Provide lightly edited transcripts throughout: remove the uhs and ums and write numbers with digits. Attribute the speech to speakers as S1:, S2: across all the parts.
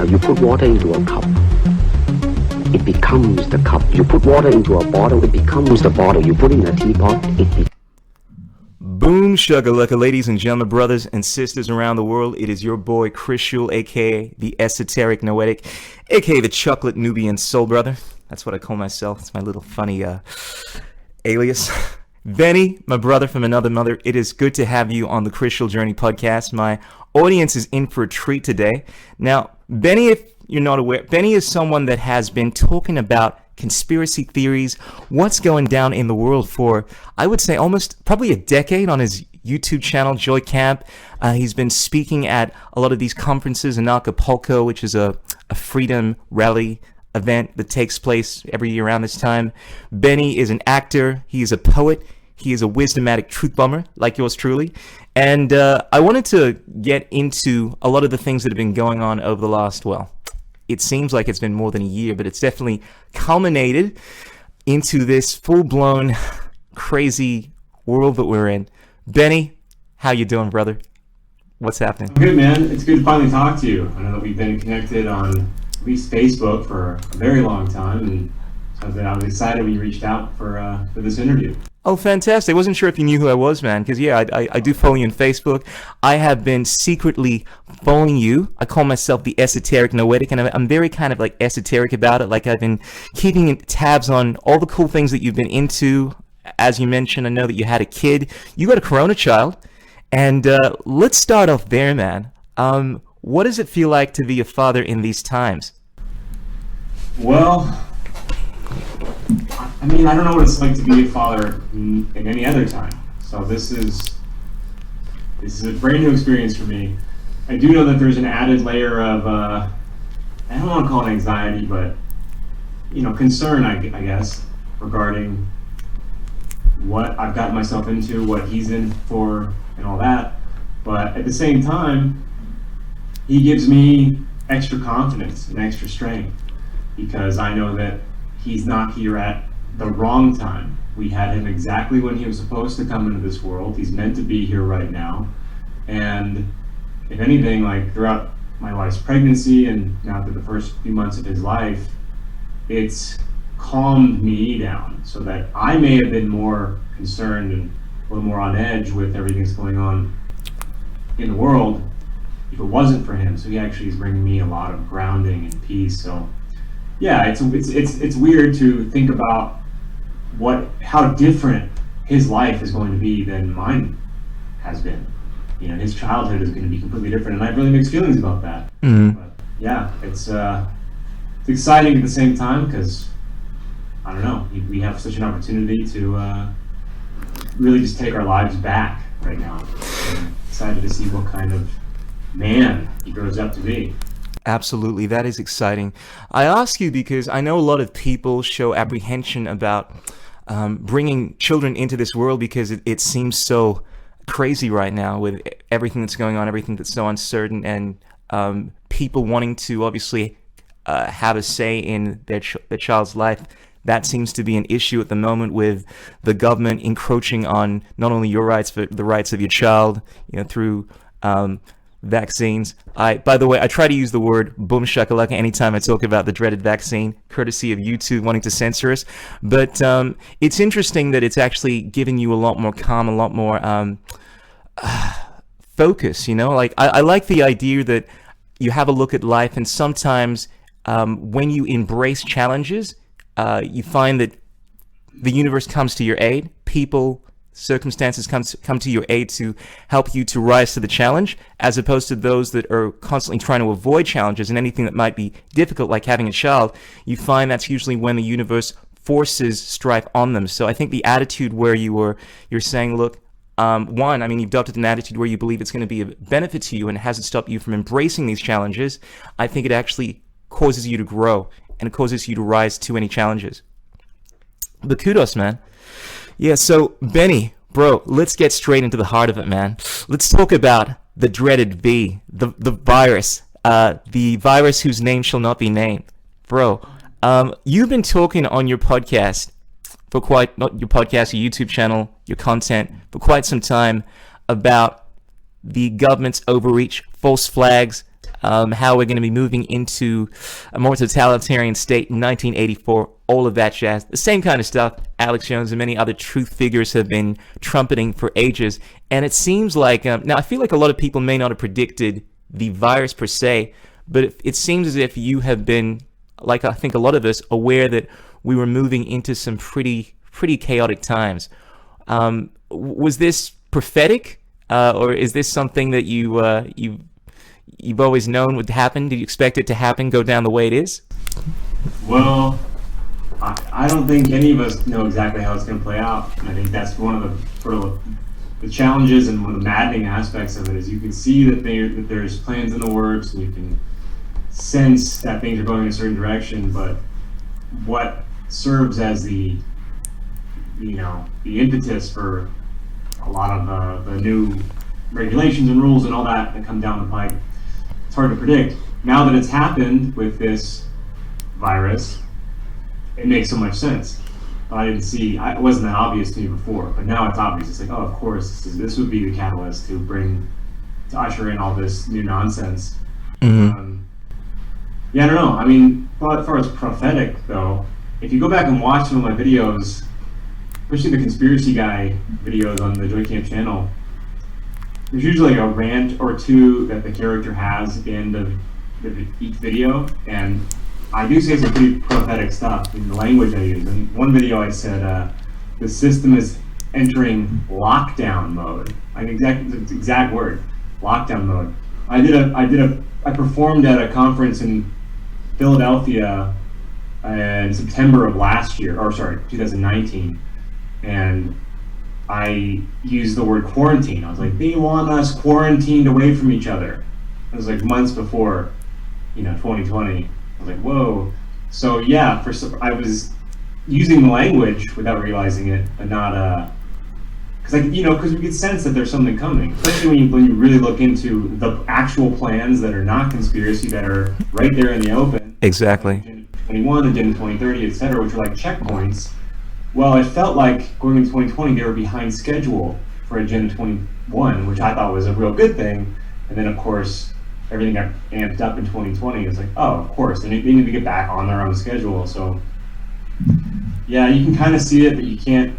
S1: You put water into a cup, it becomes the cup. You put water into a bottle, it becomes the bottle. You put it in a teapot, it becomes...
S2: Boom shakalaka, ladies and gentlemen, brothers and sisters around the world. It is your boy Krishul, aka the Esoteric Noetic, aka the Chocolate Nubian Soul Brother. That's what I call myself. It's my little funny alias. Benny, my brother from another mother, it is good to have you on the Krishul Journey podcast. My audience is in for a treat today. Now, Benny, if you're not aware, Benny is someone that has been talking about conspiracy theories, what's going down in the world for, I would say, almost probably a decade on his YouTube channel, JoyCamp. He's been speaking at a lot of these conferences in Acapulco, which is a freedom rally event that takes place every year around this time. Benny is an actor. He is a poet. He is a wisdomatic truth bomber, like yours truly. And I wanted to get into a lot of the things that have been going on over the last, well, it seems like it's been more than a year, but it's definitely culminated into this full-blown crazy world that we're in. Benny, how you doing, brother? What's happening?
S3: Good, man. It's good to finally talk to you. I know that we've been connected on at least Facebook for a very long time, and so I was excited when you reached out for this interview.
S2: Oh, fantastic. I wasn't sure if you knew who I was, man, because, yeah, I do follow you on Facebook. I have been secretly following you. I call myself the Esoteric Noetic, and I'm very kind of, like, esoteric about it. Like, I've been keeping tabs on all the cool things that you've been into. As you mentioned, I know that you had a kid. You got a corona child. And let's start off there, man. What does it feel like to be a father in these times?
S3: Well, I mean, I don't know what it's like to be a father in any other time. So this is a brand new experience for me. I do know that there's an added layer of, I don't want to call it anxiety, but, concern, I guess, regarding what I've gotten myself into, what he's in for, and all that. But at the same time, he gives me extra confidence and extra strength, because I know that he's not here at the wrong time. We had him exactly when he was supposed to come into this world. He's meant to be here right now. And if anything, like throughout my wife's pregnancy and now through the first few months of his life, it's calmed me down, so that I may have been more concerned and a little more on edge with everything that's going on in the world if it wasn't for him. So he actually is bringing me a lot of grounding and peace. So yeah, it's weird to think about how different his life is going to be than mine has been. His childhood is going to be completely different, and I have really mixed feelings about that.
S2: Mm-hmm.
S3: But yeah, it's exciting at the same time, because I don't know, we have such an opportunity to really just take our lives back right now. I'm excited to see what kind of man he grows up to be.
S2: Absolutely, that is exciting. I ask you because I know a lot of people show apprehension about bringing children into this world, because it seems so crazy right now with everything that's going on, everything that's so uncertain, and people wanting to obviously have a say in their child's life. That seems to be an issue at the moment, with the government encroaching on not only your rights, but the rights of your child, through vaccines. By the way, I try to use the word boom shakalaka anytime I talk about the dreaded vaccine, courtesy of YouTube wanting to censor us. But it's interesting that it's actually giving you a lot more calm, a lot more focus, Like, I like the idea that you have a look at life, and sometimes when you embrace challenges, you find that the universe comes to your aid. People, circumstances come to your aid to help you to rise to the challenge, as opposed to those that are constantly trying to avoid challenges and anything that might be difficult, like having a child. You find that's usually when the universe forces strife on them. So I think the attitude where you're saying, look, one, I mean, you've adopted an attitude where you believe it's going to be a benefit to you and it hasn't stopped you from embracing these challenges. I think it actually causes you to grow, and it causes you to rise to any challenges. But kudos, man. Yeah, so Benny, bro, let's get straight into the heart of it, man. Let's talk about the dreaded V, the virus, the virus whose name shall not be named. Bro, you've been talking on your podcast not your podcast, your YouTube channel, your content, for quite some time about the government's overreach, false flags, how we're going to be moving into a more totalitarian state in 1984, all of that jazz. The same kind of stuff Alex Jones and many other truth figures have been trumpeting for ages. And it seems like, now I feel like a lot of people may not have predicted the virus per se, but it seems as if you have been, like I think a lot of us, aware that we were moving into some pretty chaotic times. Was this prophetic, or is this something that you've always known would happen? Did you expect it to happen, go down the way it is?
S3: Well, I don't think any of us know exactly how it's going to play out. And I think that's one of the sort of the challenges and one of the maddening aspects of it is you can see that there's plans in the works and you can sense that things are going in a certain direction, but what serves as the impetus for a lot of the new regulations and rules and all that come down the pike, it's hard to predict. Now that it's happened with this virus, it makes so much sense. It wasn't that obvious to me before, but now it's obvious. It's like, oh, of course, this would be the catalyst to usher in all this new nonsense.
S2: Mm-hmm.
S3: Yeah, I don't know. I mean, as far as prophetic, though, if you go back and watch some of my videos, especially the conspiracy guy videos on the JoyCamp channel, there's usually like a rant or two that the character has at the end of each video, and I do say some pretty prophetic stuff in the language I use. In one video I said, the system is entering lockdown mode. Exact word, lockdown mode. I performed at a conference in Philadelphia in September of 2019, and I used the word quarantine. I was like, they want us quarantined away from each other. It was like months before, 2020. I was like, whoa. So yeah, I was using the language without realizing it, but not because we could sense that there's something coming, especially when you really look into the actual plans that are not conspiracy, that are right there in the open.
S2: Exactly.
S3: Agenda 21, Agenda 2030, etc., which are like checkpoints. Well, it felt like going into 2020 they were behind schedule for Agenda 21, which I thought was a real good thing. And then of course everything got amped up in 2020. It's like, oh, of course, they need to get back on their own schedule. So yeah, you can kind of see it, but you can't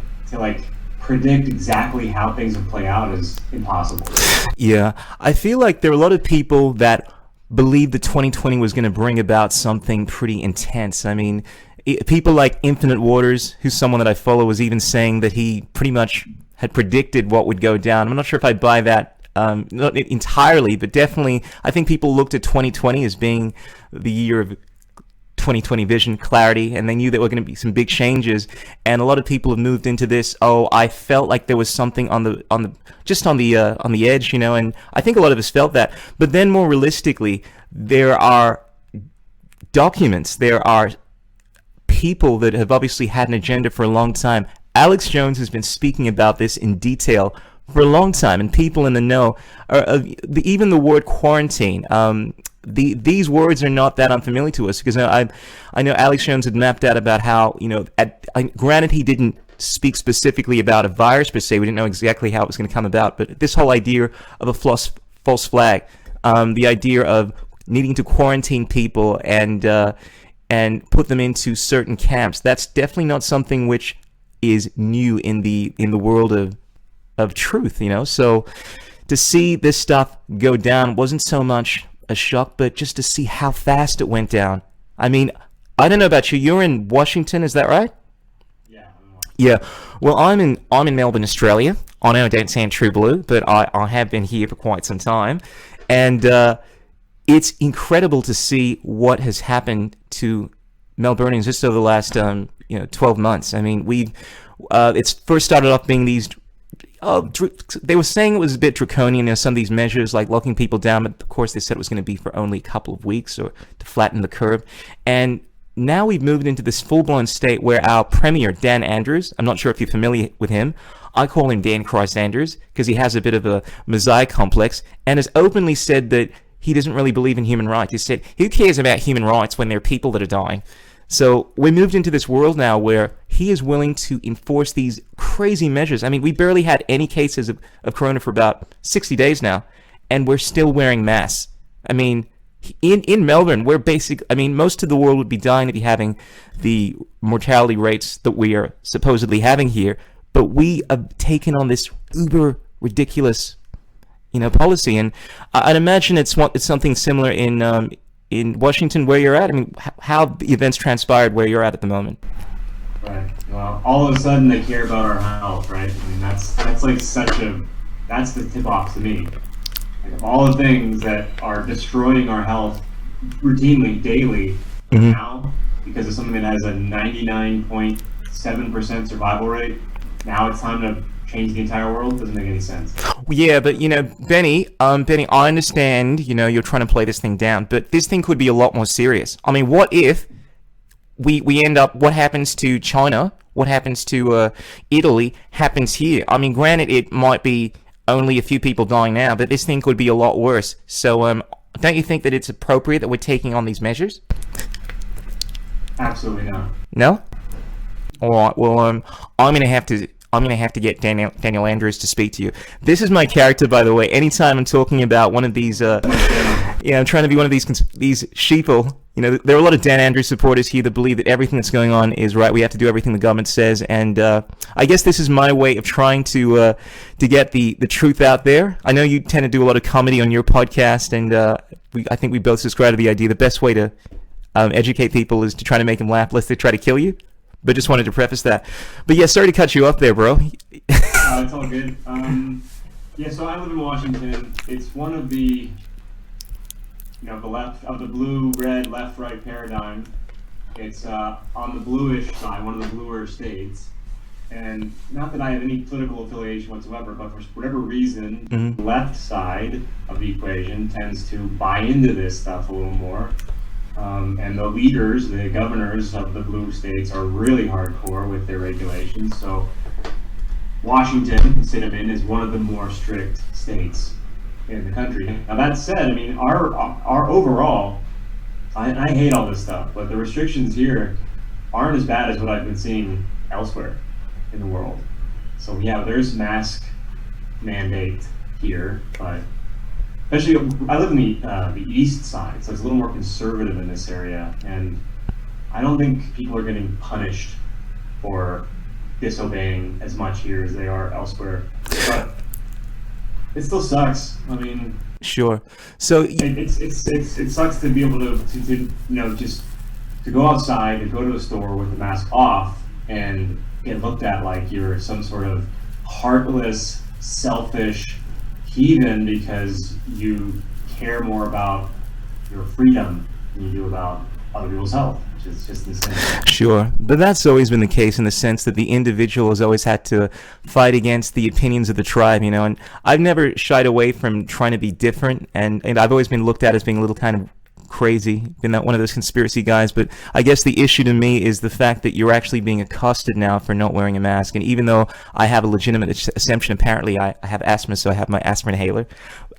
S3: predict exactly how things will play out is impossible.
S2: Yeah, I feel like there are a lot of people that believe that 2020 was going to bring about something pretty intense. I mean, people like Infinite Waters, who's someone that I follow, was even saying that he pretty much had predicted what would go down. I'm not sure if I buy that not entirely, but definitely I think people looked at 2020 as being the year of 2020 vision, clarity, and they knew there were going to be some big changes. And a lot of people have moved into this. Oh, I felt like there was something on the edge, and I think a lot of us felt that. But then more realistically, there are documents, there are people that have obviously had an agenda for a long time. Alex Jones has been speaking about this in detail for a long time, and people in the know even the word quarantine. These words are not that unfamiliar to us, because I know Alex Jones had mapped out about how, granted he didn't speak specifically about a virus per se, we didn't know exactly how it was going to come about, but this whole idea of a false flag, the idea of needing to quarantine people and put them into certain camps, that's definitely not something which is new in the world of truth, so to see this stuff go down wasn't so much a shock, but just to see how fast it went down. I mean, I don't know about you. You're in Washington, is that right?
S3: Yeah.
S2: Yeah. Well, I'm in Melbourne, Australia. I know I don't sound true blue, but I have been here for quite some time, and it's incredible to see what has happened to Melbournians just over the last 12 months. I mean, it's first started off being these. They were saying it was a bit draconian, some of these measures like locking people down, but of course they said it was going to be for only a couple of weeks or to flatten the curve. And now we've moved into this full-blown state where our Premier, Dan Andrews, I'm not sure if you're familiar with him, I call him Dan Christ Andrews because he has a bit of a Messiah complex, and has openly said that he doesn't really believe in human rights. He said, who cares about human rights when there are people that are dying? So we moved into this world now where he is willing to enforce these crazy measures. I mean, we barely had any cases of corona for about 60 days now, and we're still wearing masks. I mean, in Melbourne, we're most of the world would be dying to be having the mortality rates that we are supposedly having here, but we have taken on this uber ridiculous, policy, and I'd imagine it's something similar in Washington where you're at. I mean, how the events transpired where you're at the moment.
S3: Right. Well, all of a sudden they care about our health, right? I mean, that's like that's the tip off to me. Like, of all the things that are destroying our health routinely, daily, now, because of something that has a 99.7% survival rate, now it's time to change the entire world. Doesn't make any sense.
S2: Yeah, but Benny, I understand, you're trying to play this thing down, but this thing could be a lot more serious. I mean, what if we end up, what happens to China, what happens to Italy, happens here? I mean, granted, it might be only a few people dying now, but this thing could be a lot worse. So, don't you think that it's appropriate that we're taking on these measures?
S3: Absolutely not.
S2: No? All right. Well, I'm gonna have to get Daniel Andrews to speak to you. This is my character, by the way. Anytime I'm talking about one of these, I'm trying to be one of these sheeple. There are a lot of Dan Andrews supporters here that believe that everything that's going on is right. We have to do everything the government says, and I guess this is my way of trying to get the truth out there. I know you tend to do a lot of comedy on your podcast, and I think we both subscribe to the idea the best way to educate people is to try to make them laugh, lest they try to kill you. But just wanted to preface that. But yeah, sorry to cut you off there, bro.
S3: It's all good. So I live in Washington. It's one of the, the left of the blue-red left-right paradigm. It's on the bluish side, one of the bluer states. And not that I have any political affiliation whatsoever, but for whatever reason, the left side of the equation tends to buy into this stuff a little more. And the leaders, the governors of the blue states, are really hardcore with their regulations. So Washington, the state I'm in, is one of the more strict states in the country. Now that said, I mean, our overall, I hate all this stuff, but the restrictions here aren't as bad as what I've been seeing elsewhere in the world. So yeah, there's mask mandate here, but especially, I live in the east side, so it's a little more conservative in this area, and I don't think people are getting punished for disobeying as much here as they are elsewhere. But it still sucks. I mean,
S2: sure. So
S3: it sucks to be able to just to go outside, to go to a store with the mask off, and get looked at like you're some sort of heartless, selfish heathen because you care more about your freedom than you do about other people's health, which is just insane.
S2: Sure, but that's always been the case in the sense that the individual has always had to fight against the opinions of the tribe, and I've never shied away from trying to be different, and I've always been looked at as being a little kind of crazy, been that one of those conspiracy guys, but I guess the issue to me is the fact that you're actually being accosted now for not wearing a mask, and even though I have a legitimate assumption, apparently I have asthma, so I have my asthma inhaler,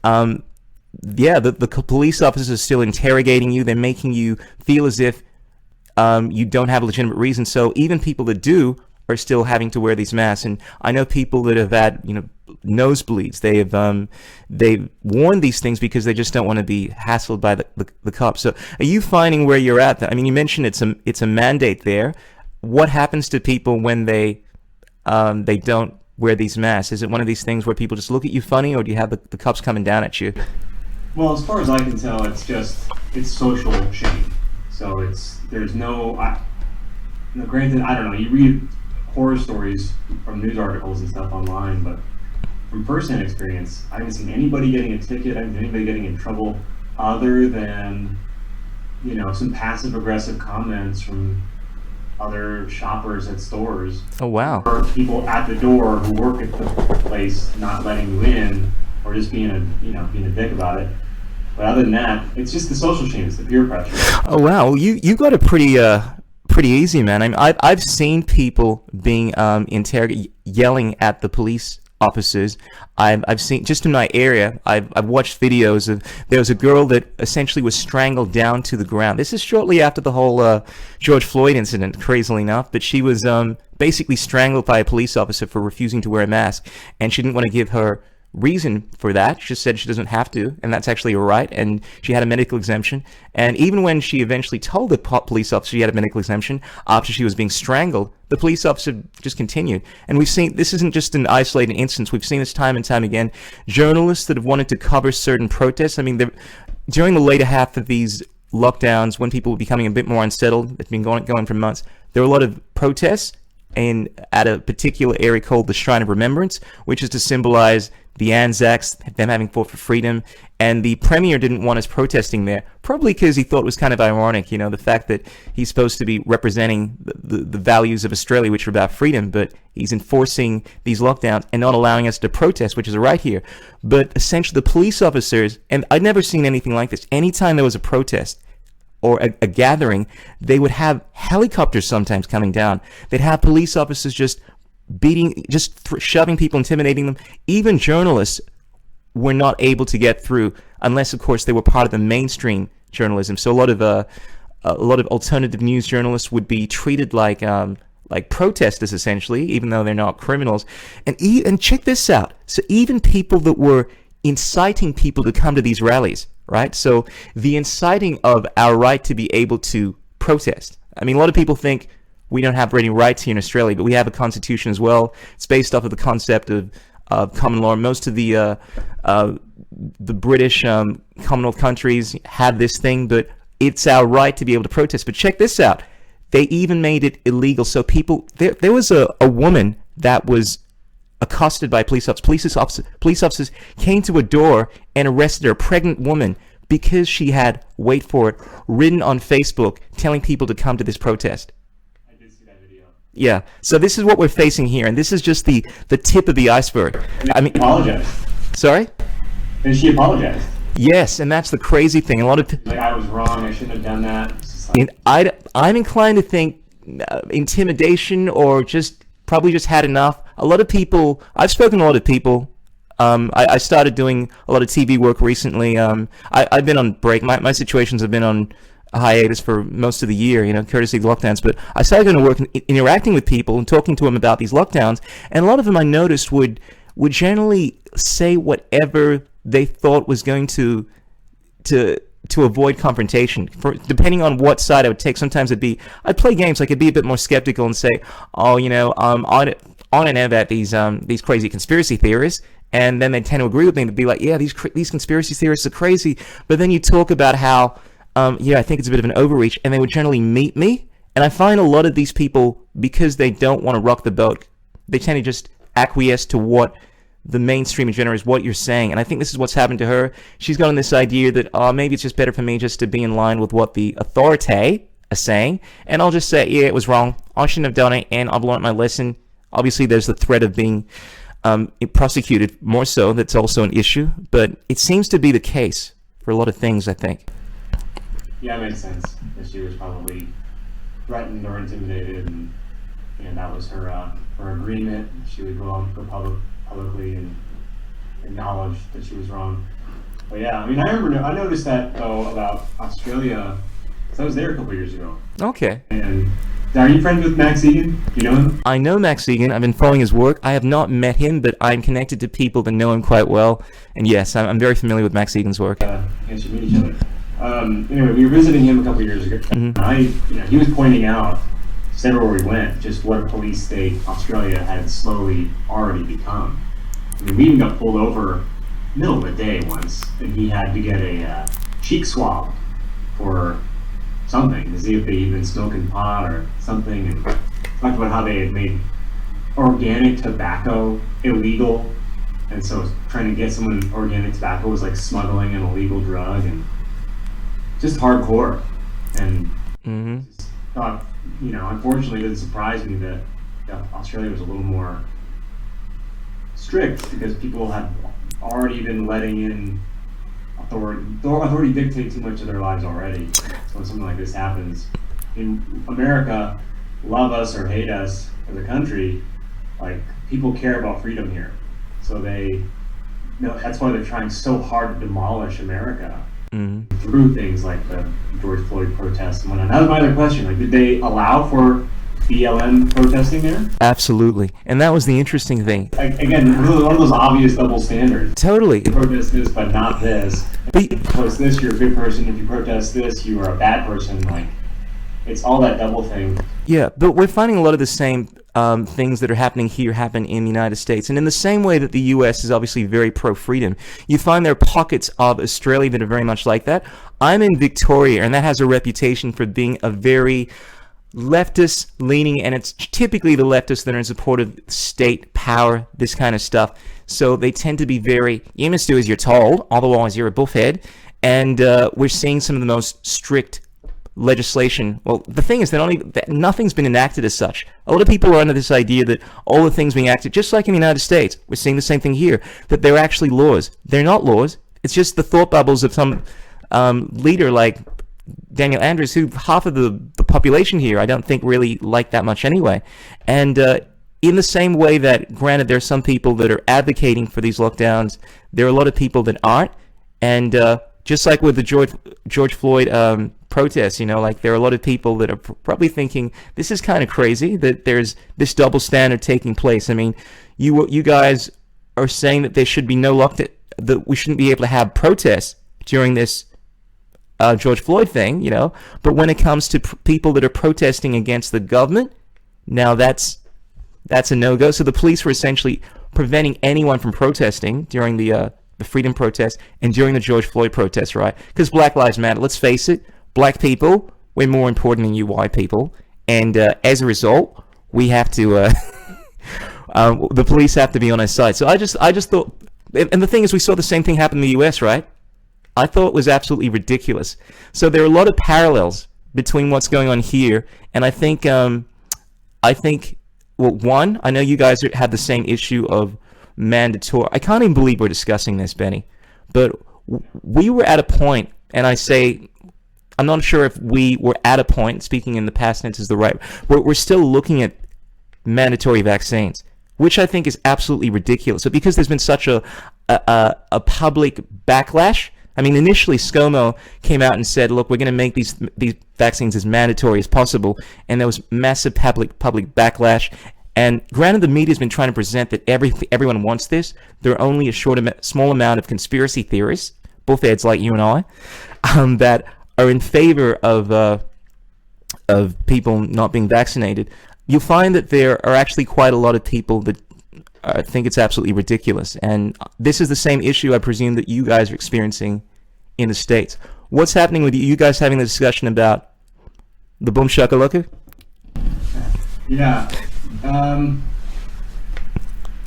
S2: the police officers are still interrogating you, they're making you feel as if you don't have a legitimate reason, so even people that do are still having to wear these masks, and I know people that have had, nosebleeds. They've worn these things because they just don't want to be hassled by the cops. So, are you finding where you're at? I mean, you mentioned it's a mandate there. What happens to people when they don't wear these masks? Is it one of these things where people just look at you funny, or do you have the cops coming down at you?
S3: Well, as far as I can tell, it's social shame. So there's no. Granted, I don't know. You read horror stories from news articles and stuff online, but from first-hand experience, I haven't seen anybody getting a ticket, I haven't seen anybody getting in trouble other than, some passive-aggressive comments from other shoppers at stores.
S2: Oh, wow.
S3: Or people at the door who work at the place not letting you in, or just being a dick about it. But other than that, it's just the social shame, it's the peer pressure.
S2: Oh, wow. You got it pretty easy, man. I mean, I've seen people being interrogated, yelling at the police officers. I've seen, just in my area, I've watched videos of, there was a girl that essentially was strangled down to the ground. This is shortly after the whole George Floyd incident, crazily enough, but she was basically strangled by a police officer for refusing to wear a mask, and she didn't want to give her reason for that. She said she doesn't have to, and that's actually a right, and she had a medical exemption. And even when she eventually told the police officer she had a medical exemption after she was being strangled, the police officer just continued. And we've seen, this isn't just an isolated instance, we've seen this time and time again. Journalists that have wanted to cover certain protests, I mean, during the later half of these lockdowns, when people were becoming a bit more unsettled, it's been going for months, there were a lot of protests at a particular area called the Shrine of Remembrance, which is to symbolize the Anzacs, them having fought for freedom. And the premier didn't want us protesting there, probably because he thought it was kind of ironic, the fact that he's supposed to be representing the values of Australia, which are about freedom, but he's enforcing these lockdowns and not allowing us to protest, which is a right here. But essentially the police officers, and I'd never seen anything like this, anytime there was a protest or a gathering, they would have helicopters sometimes coming down. They'd have police officers just shoving people, intimidating them. Even journalists were not able to get through unless, of course, they were part of the mainstream journalism. So a lot of alternative news journalists would be treated like protesters, essentially, even though they're not criminals. And check this out. So even people that were inciting people to come to these rallies, right? So the inciting of our right to be able to protest. I mean, a lot of people think we don't have any rights here in Australia, but we have a constitution as well. It's based off of the concept of common law. Most of the British Commonwealth countries have this thing, but it's our right to be able to protest. But check this out. They even made it illegal. So there was a woman that was accosted by police officers. Police officers came to a door and arrested her, a pregnant woman, because she had, wait for it, written on Facebook telling people to come to this protest.
S3: I did see that video.
S2: Yeah, so this is what we're facing here, and this is just the tip of the iceberg.
S3: I mean, apologized.
S2: Sorry?
S3: And she apologized.
S2: Yes, and that's the crazy thing. A lot of
S3: like, I was wrong. I shouldn't have done that.
S2: I'm inclined to think intimidation, or probably just had enough. A lot of people, I've spoken to a lot of people. I started doing a lot of TV work recently. I've been on break. My situations have been on a hiatus for most of the year, courtesy of the lockdowns. But I started going to work and interacting with people and talking to them about these lockdowns. And a lot of them I noticed would generally say whatever they thought was going to avoid confrontation, depending on what side I would take. Sometimes I'd play games, like I'd be a bit more skeptical and say, I don't know about these crazy conspiracy theories, and then they tend to agree with me and be like, yeah, these conspiracy theorists are crazy. But then you talk about how, I think it's a bit of an overreach, and they would generally meet me. And I find a lot of these people, because they don't want to rock the boat, they tend to just acquiesce to what the mainstream agenda is, what you're saying. And I think this is what's happened to her. She's gotten this idea that, maybe it's just better for me just to be in line with what the authority are saying. And I'll just say, yeah, it was wrong. I shouldn't have done it, and I've learned my lesson. Obviously, there's the threat of being prosecuted more so. That's also an issue. But it seems to be the case for a lot of things, I think.
S3: Yeah, it makes sense. That she was probably threatened or intimidated, and that was her agreement. She would go publicly and acknowledge that she was wrong. But yeah, I mean, I noticed that though about Australia, because I was there a couple years ago.
S2: Okay.
S3: And are you friends with Max Egan? Do you know him?
S2: I know Max Egan. I've been following his work. I have not met him, but I'm connected to people that know him quite well. And yes, I'm very familiar with Max Egan's work.
S3: You should meet each other. Anyway, we were visiting him a couple years ago. Mm-hmm. He was pointing out, everywhere we went, just what a police state Australia had slowly already become. I mean, we even got pulled over middle of the day once, and he had to get a cheek swab for something, to see if they'd been smoking pot or something, and talked about how they had made organic tobacco illegal, and so trying to get someone organic tobacco was like smuggling an illegal drug, and just hardcore. And just thought, unfortunately, it doesn't surprise me that Australia was a little more strict, because people had already been letting in authority dictate too much of their lives already. So when something like this happens, in America, love us or hate us as a country, like, people care about freedom here. So that's why they're trying so hard to demolish America. Through things like the George Floyd protests and whatnot. That was my other question. Like, did they allow for BLM protesting there.
S2: Absolutely. And that was the interesting thing.
S3: Again, one of those obvious double standards.
S2: Totally.
S3: You protest this, but not this. If you protest this, you're a good person. If you protest this, you are a bad person. Like, it's all that double thing.
S2: Yeah, but we're finding a lot of the same things that are happening here happen in the United States. And in the same way that the U.S. is obviously very pro-freedom, you find there are pockets of Australia that are very much like that. I'm in Victoria, and that has a reputation for being a very leftist leaning, and it's typically the leftists that are in support of state power, this kind of stuff. So they tend to be very, you must do as you're told, otherwise you're a buffhead. And we're seeing some of the most strict legislation. Well, the thing is that nothing's been enacted as such. A lot of people are under this idea that all the things being acted, just like in the United States, we're seeing the same thing here, that they're actually laws. They're not laws. It's just the thought bubbles of some leader like Daniel Andrews, who half of the population here I don't think really like that much anyway. And in the same way that, granted, there are some people that are advocating for these lockdowns, there are a lot of people that aren't. And just like with the George Floyd protests, like there are a lot of people that are probably thinking this is kind of crazy that there's this double standard taking place. I mean, you guys are saying that there should be no lockdown, that we shouldn't be able to have protests during this George Floyd thing, but when it comes to people that are protesting against the government, now that's a no-go. So the police were essentially preventing anyone from protesting during the freedom protest and during the George Floyd protest, right? Because Black Lives Matter. Let's face it, black people, we're more important than you white people, and as a result, we have to. The police have to be on our side. So I just thought, and the thing is, we saw the same thing happen in the U.S., right? I thought it was absolutely ridiculous. So there are a lot of parallels between what's going on here, and I think, well, one, I know you guys have the same issue of mandatory. I can't even believe we're discussing this, Benny, but we were at a point, and I say, I'm not sure if we were at a point, speaking in the past tense is the right, we're still looking at mandatory vaccines, which I think is absolutely ridiculous. So because there's been such a public backlash, I mean, initially ScoMo came out and said, look, we're going to make these vaccines as mandatory as possible, and there was massive public backlash. And granted, the media's been trying to present that everyone wants this. There are only a small amount of conspiracy theorists, bullheads like you and I, that are in favor of people not being vaccinated. You'll find that there are actually quite a lot of people that think it's absolutely ridiculous. And this is the same issue, I presume, that you guys are experiencing in the States. What's happening with you guys having the discussion about the boom shakalaka?
S3: Yeah.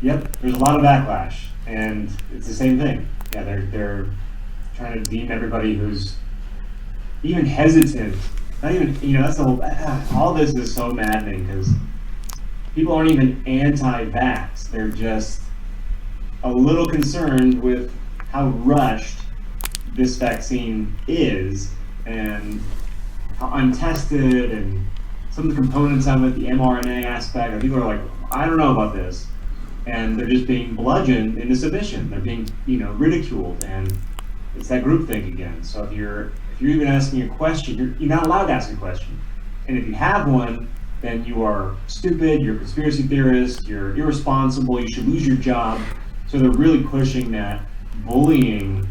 S3: Yep, there's a lot of backlash, and it's the same thing. Yeah, they're trying to deem everybody who's even hesitant, not even, that's the whole, all this is so maddening, because people aren't even anti-vax, they're just a little concerned with how rushed this vaccine is, and how untested, and some of the components of it, the mRNA aspect, and people are like, I don't know about this. And they're just being bludgeoned into submission. They're being, ridiculed, and it's that groupthink again. So if you're even asking a question, you're not allowed to ask a question. And if you have one, then you are stupid, you're a conspiracy theorist, you're irresponsible, you should lose your job. So they're really pushing that bullying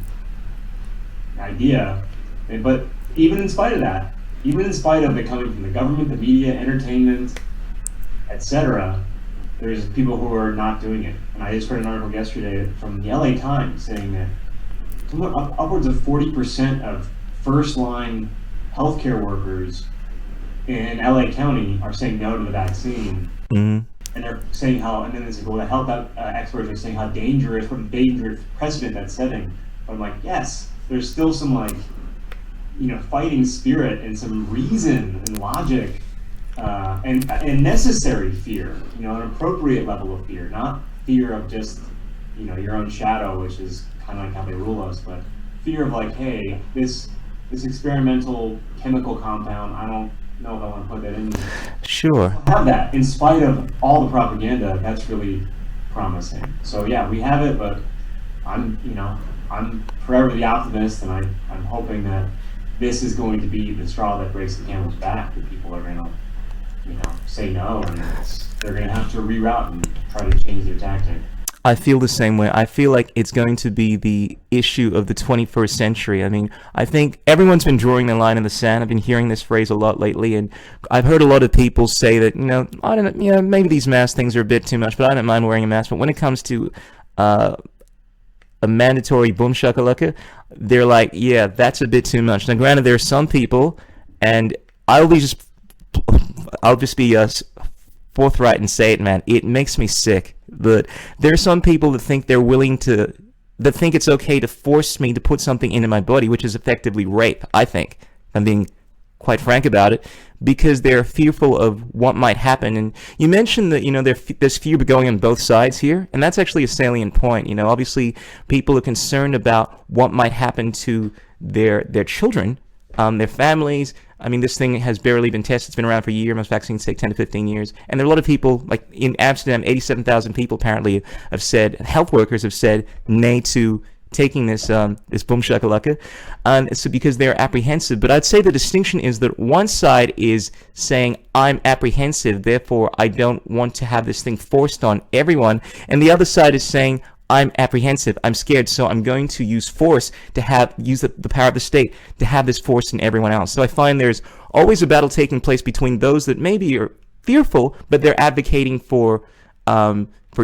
S3: idea. But even in spite of that, even in spite of it coming from the government, the media, entertainment, etc., there's people who are not doing it. And I just read an article yesterday from the LA Times saying that upwards of 40% of first-line healthcare workers in LA County are saying no to the vaccine.
S2: Mm-hmm.
S3: And they're saying how, and then they say, well, the health experts are saying how dangerous, what a dangerous precedent that's setting. But I'm like, yes, there's still some fighting spirit and some reason and logic and necessary fear, an appropriate level of fear, not fear of just, your own shadow, which is kind of like how they rule us, but fear of like, hey, this experimental chemical compound, I don't know if I want to put that in.
S2: Sure.
S3: Have that in spite of all the propaganda. That's really promising. So yeah, we have it, but I'm forever the optimist, and I'm hoping that this is going to be the straw that breaks the camel's back. That people are going to, say no, and they're going to have to reroute and try to change their tactic.
S2: I feel the same way. I feel like it's going to be the issue of the 21st century. I mean, I think everyone's been drawing the line in the sand. I've been hearing this phrase a lot lately, and I've heard a lot of people say that, I don't, maybe these mask things are a bit too much, but I don't mind wearing a mask. But when it comes to a mandatory boom shakalaka, they're like, yeah, that's a bit too much. Now, granted, there are some people, and I'll just be forthright and say it, man. It makes me sick. But there are some people that think that think it's okay to force me to put something into my body, which is effectively rape, I think. I'm being quite frank about it, because they're fearful of what might happen. And you mentioned that, there's fear going on both sides here, and that's actually a salient point. Obviously, people are concerned about what might happen to their children, their families. I mean, this thing has barely been tested. It's been around for a year. Most vaccines take 10 to 15 years. And there are a lot of people, like in Amsterdam, 87,000 people apparently have said, health workers have said, nay to taking this boom shakalaka. So because they're apprehensive. But I'd say the distinction is that one side is saying, I'm apprehensive, therefore I don't want to have this thing forced on everyone. And the other side is saying, I'm apprehensive, I'm scared, so I'm going to use force to use the power of the state to have this force in everyone else. So I find there's always a battle taking place between those that maybe are fearful, but they're advocating for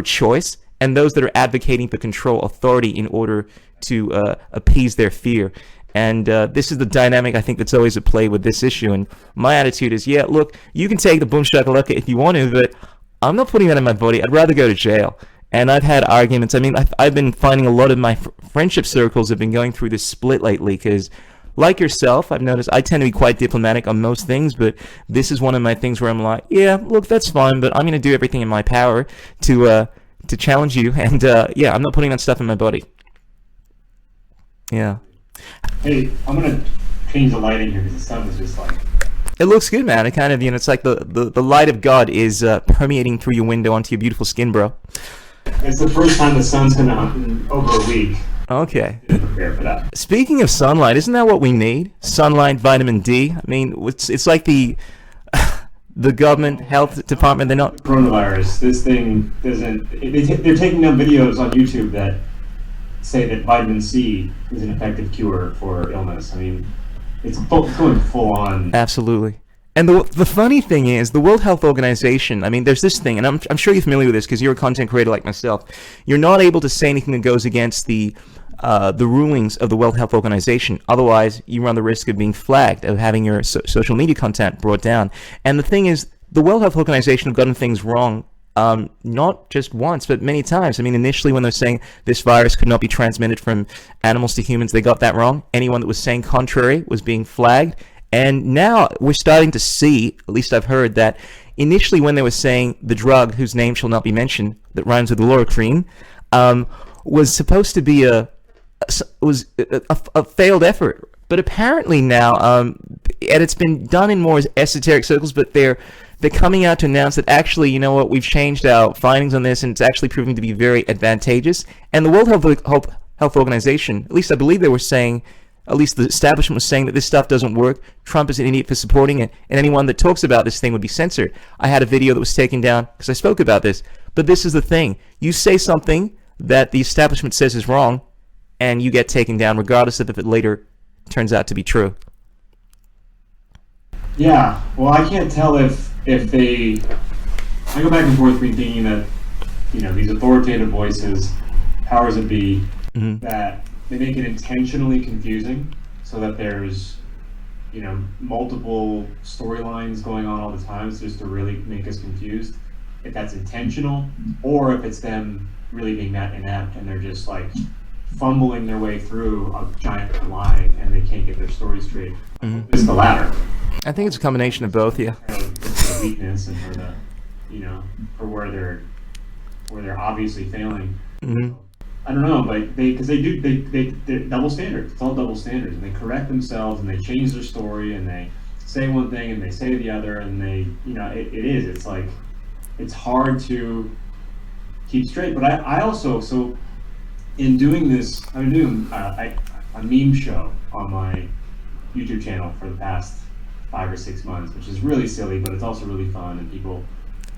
S2: choice, and those that are advocating for control, authority, in order to appease their fear. And this is the dynamic, I think, that's always at play with this issue. And my attitude is, yeah, look, you can take the boom shakalaka if you want to, but I'm not putting that in my body. I'd rather go to jail. And I've had arguments. I mean, I've been finding a lot of my friendship circles have been going through this split lately, because like yourself, I've noticed I tend to be quite diplomatic on most things, but this is one of my things where I'm like, yeah, look, that's fine, but I'm going to do everything in my power to challenge you, and yeah, I'm not putting that stuff in my body. Yeah.
S3: Hey, I'm going to change the lighting here, because the sun is just like...
S2: It looks good, man. It kind of, it's like the light of God is permeating through your window onto your beautiful skin, bro.
S3: It's the first time the sun's come out in over a week.
S2: Okay.
S3: Prepare for that.
S2: Speaking of sunlight, isn't that what we need? Sunlight, vitamin D. I mean, it's like the government health department. They're not
S3: coronavirus. This thing doesn't. They're taking down videos on YouTube that say that vitamin C is an effective cure for illness. I mean, it's going full on.
S2: Absolutely. And the funny thing is, the World Health Organization, I mean, there's this thing, and I'm sure you're familiar with this because you're a content creator like myself. You're not able to say anything that goes against the rulings of the World Health Organization. Otherwise, you run the risk of being flagged, of having your social media content brought down. And the thing is, the World Health Organization have gotten things wrong, not just once, but many times. I mean, initially when they're saying this virus could not be transmitted from animals to humans, they got that wrong. Anyone that was saying contrary was being flagged. And now we're starting to see, at least I've heard, that initially when they were saying the drug, whose name shall not be mentioned, that rhymes with chloroquine, was supposed to be a failed effort. But apparently now, and it's been done in more esoteric circles, but they're coming out to announce that actually, you know what, we've changed our findings on this, and it's actually proving to be very advantageous. And the World Health Organization, at least I believe they were saying, at least the establishment was saying, that this stuff doesn't work. Trump is an idiot for supporting it, and anyone that talks about this thing would be censored. I had a video that was taken down because I spoke about this. But this is the thing. You say something that the establishment says is wrong, and you get taken down regardless of if it later turns out to be true.
S3: Yeah, well, I can't tell if they... I go back and forth between thinking that, these authoritative voices, powers that be, that they make it intentionally confusing so that there's, multiple storylines going on all the time, just to really make us confused. If that's intentional, or if it's them really being that inept and they're just like fumbling their way through a giant lie and they can't get their story straight. It's the latter.
S2: I think it's a combination of both, yeah.
S3: For the weakness and for the, for where they're obviously failing. I don't know, but they're double standards. It's all double standards, and they correct themselves and they change their story and they say one thing and they say the other, and they, it's like, it's hard to keep straight. But I also, so in doing this, I'm doing a meme show on my YouTube channel for the past 5 or 6 months, which is really silly, but it's also really fun, and people,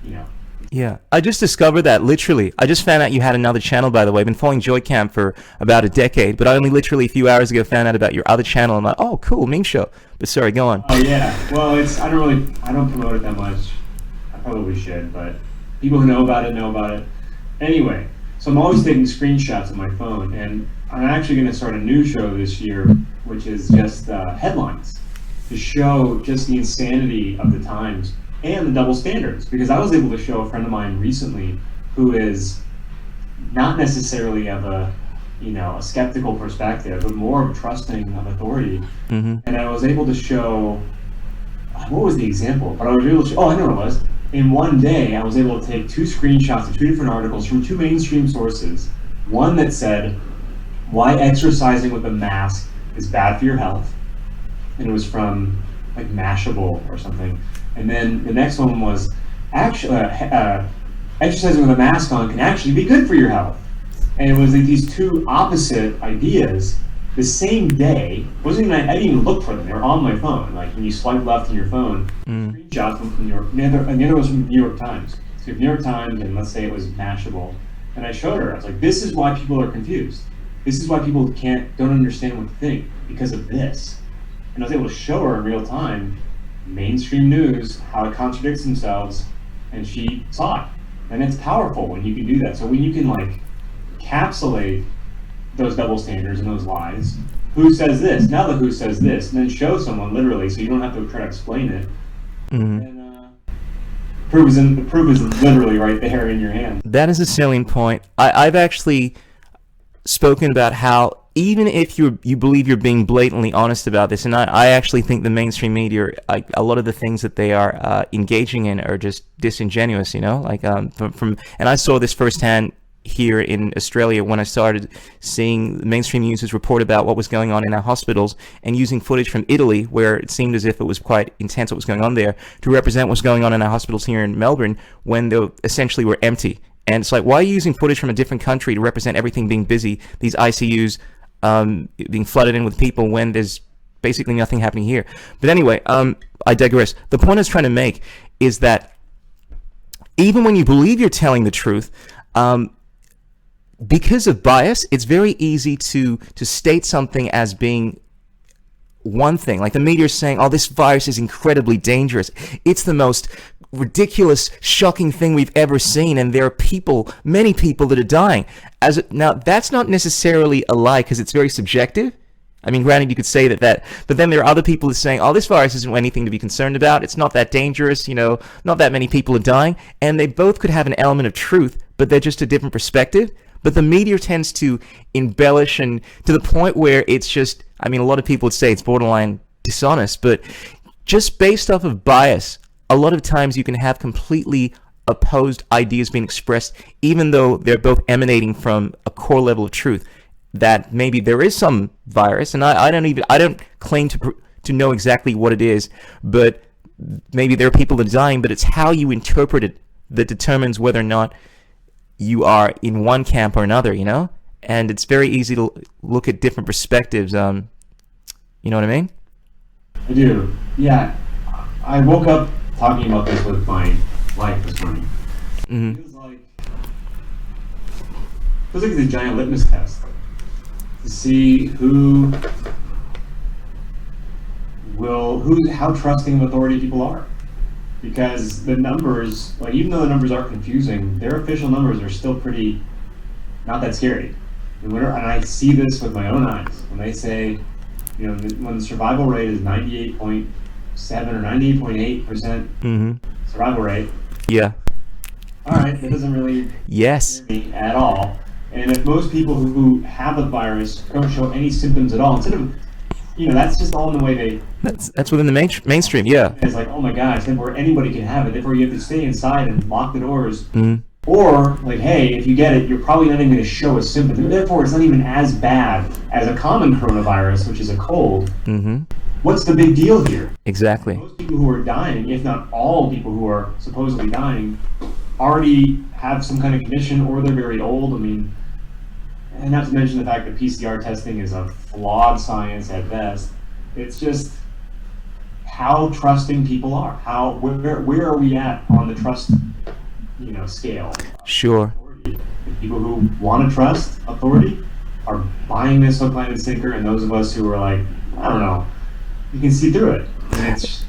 S3: you know.
S2: Yeah, I just discovered that literally. I just found out you had another channel, by the way. I've been following JoyCamp for about a decade, but I only literally a few hours ago found out about your other channel. I'm like, oh, cool, Ming Show. But sorry, go on.
S3: Oh yeah, well, I don't promote it that much. I probably should, but people who know about it. Anyway, so I'm always taking screenshots of my phone, and I'm actually going to start a new show this year, which is just headlines, to show just the insanity of the times and the double standards. Because I was able to show a friend of mine recently who is not necessarily of a skeptical perspective, but more of trusting of authority. And I was able to show, what was the example? But I was able to show, I know what it was. In one day, I was able to take 2 screenshots of 2 different articles from 2 mainstream sources. One that said, why exercising with a mask is bad for your health. And it was from like Mashable or something. And then the next one was, actually, exercising with a mask on can actually be good for your health. And it was like these 2 opposite ideas the same day. I didn't even look for them. They were on my phone. Like when you swipe left on your phone, screenshots from New York, and the other was from New York Times. So New York Times, and let's say it was Mashable. And I showed her, I was like, this is why people are confused. This is why people don't understand what to think, because of this. And I was able to show her in real time, mainstream news, how it contradicts themselves, and she saw it. And it's powerful when you can do that. So when you can like encapsulate those double standards and those lies, who says this, now the who says this, and then show someone literally, so you don't have to try to explain it. And the proof is literally right there in your hand.
S2: That is a salient point. I've actually spoken about how even if you believe you're being blatantly honest about this, and I actually think the mainstream media, a lot of the things that they are engaging in are just disingenuous, like and I saw this firsthand here in Australia when I started seeing the mainstream news report about what was going on in our hospitals, and using footage from Italy where it seemed as if it was quite intense what was going on there to represent what's going on in our hospitals here in Melbourne when they essentially were empty. And it's like, why are you using footage from a different country to represent everything being busy, these ICUs being flooded in with people, when there's basically nothing happening here? But anyway, I digress. The point I was trying to make is that even when you believe you're telling the truth, because of bias, it's very easy to state something as being one thing. Like the media is saying, oh, this virus is incredibly dangerous. It's the most ridiculous, shocking thing we've ever seen, and there are many people that are dying. Now, that's not necessarily a lie because it's very subjective. I mean, granted, you could say that, but then there are other people that are saying, oh, this virus isn't anything to be concerned about. It's not that dangerous, not that many people are dying. And they both could have an element of truth, but they're just a different perspective. But the media tends to embellish, and to the point where it's just, I mean, a lot of people would say it's borderline dishonest, but just based off of bias, a lot of times you can have completely opposed ideas being expressed, even though they're both emanating from a core level of truth, that maybe there is some virus, and I don't claim to know exactly what it is, but maybe there are people that are dying, but it's how you interpret it that determines whether or not you are in one camp or another, and it's very easy to look at different perspectives. You know what I mean?
S3: I do. Yeah. I woke up talking about this with my wife this morning. It feels like it's a giant litmus test to see how trusting of authority people are. Because the numbers, like, even though the numbers are confusing, their official numbers are still pretty not that scary. And I see this with my own eyes. When they say, when the survival rate is 98.7 or 98.8% survival rate.
S2: Yeah.
S3: All right, that doesn't really
S2: scare
S3: me at all. And if most people who have the virus don't show any symptoms at all, instead of, that's just all in the way they...
S2: That's within the mainstream, yeah.
S3: It's like, oh my gosh, therefore anybody can have it, therefore you have to stay inside and lock the doors. Or, like, hey, if you get it, you're probably not even going to show a symptom. Therefore, it's not even as bad as a common coronavirus, which is a cold. What's the big deal here?
S2: Exactly.
S3: Most people who are dying, if not all people who are supposedly dying, already have some kind of condition, or they're very old. I mean, and not to mention the fact that PCR testing is a flawed science at best. It's just, how trusting people are. Where are we at on the trust, scale?
S2: Sure.
S3: The people who want to trust authority are buying this hook, line, and sinker, and those of us who are like, I don't know, you can see through it. And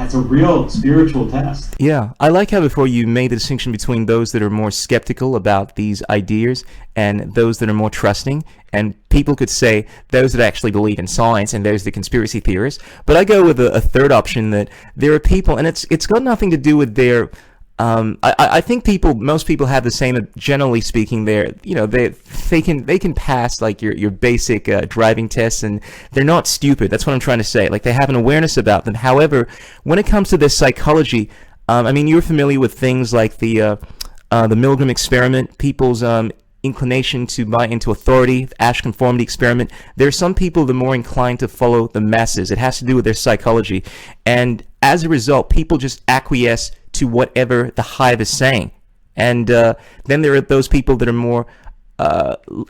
S3: it's a real spiritual test.
S2: Yeah, I like how before you made the distinction between those that are more skeptical about these ideas and those that are more trusting. And people could say those that actually believe in science and those the conspiracy theorists. But I go with a third option, that there are people, and it's got nothing to do with their. I think most people have the same. Generally speaking, they can pass like your basic driving tests, and they're not stupid. That's what I'm trying to say. Like, they have an awareness about them. However, when it comes to their psychology, I mean, you're familiar with things like the Milgram experiment, people's inclination to buy into authority, the Ash conformity experiment. There are some people that are more inclined to follow the masses. It has to do with their psychology, and as a result, people just acquiesce to whatever the hive is saying. And then there are those people that are more,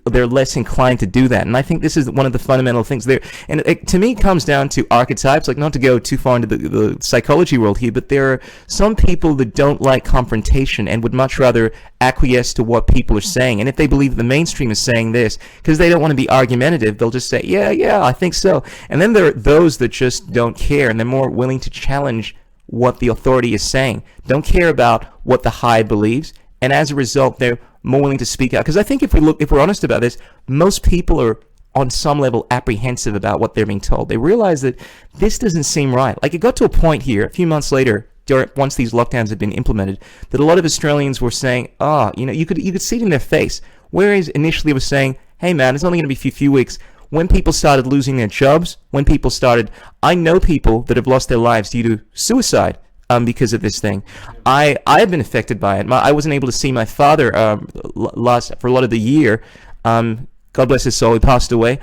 S2: they're less inclined to do that. And I think this is one of the fundamental things there. And to me, it comes down to archetypes, like, not to go too far into the psychology world here, but there are some people that don't like confrontation and would much rather acquiesce to what people are saying. And if they believe the mainstream is saying this, because they don't want to be argumentative, they'll just say, yeah, I think so. And then there are those that just don't care, and they're more willing to challenge what the authority is saying, don't care about what the hive believes, and as a result, they're more willing to speak out. Because I think if we're honest about this, most people are on some level apprehensive about what they're being told. They realize that this doesn't seem right. Like, it got to a point here, a few months later, once these lockdowns had been implemented, that a lot of Australians were saying, you could see it in their face. Whereas initially it was saying, hey man, it's only going to be a few weeks. When people started losing their jobs, I know people that have lost their lives due to suicide because of this thing. I have been affected by it. I wasn't able to see my father for a lot of the year. God bless his soul, he passed away.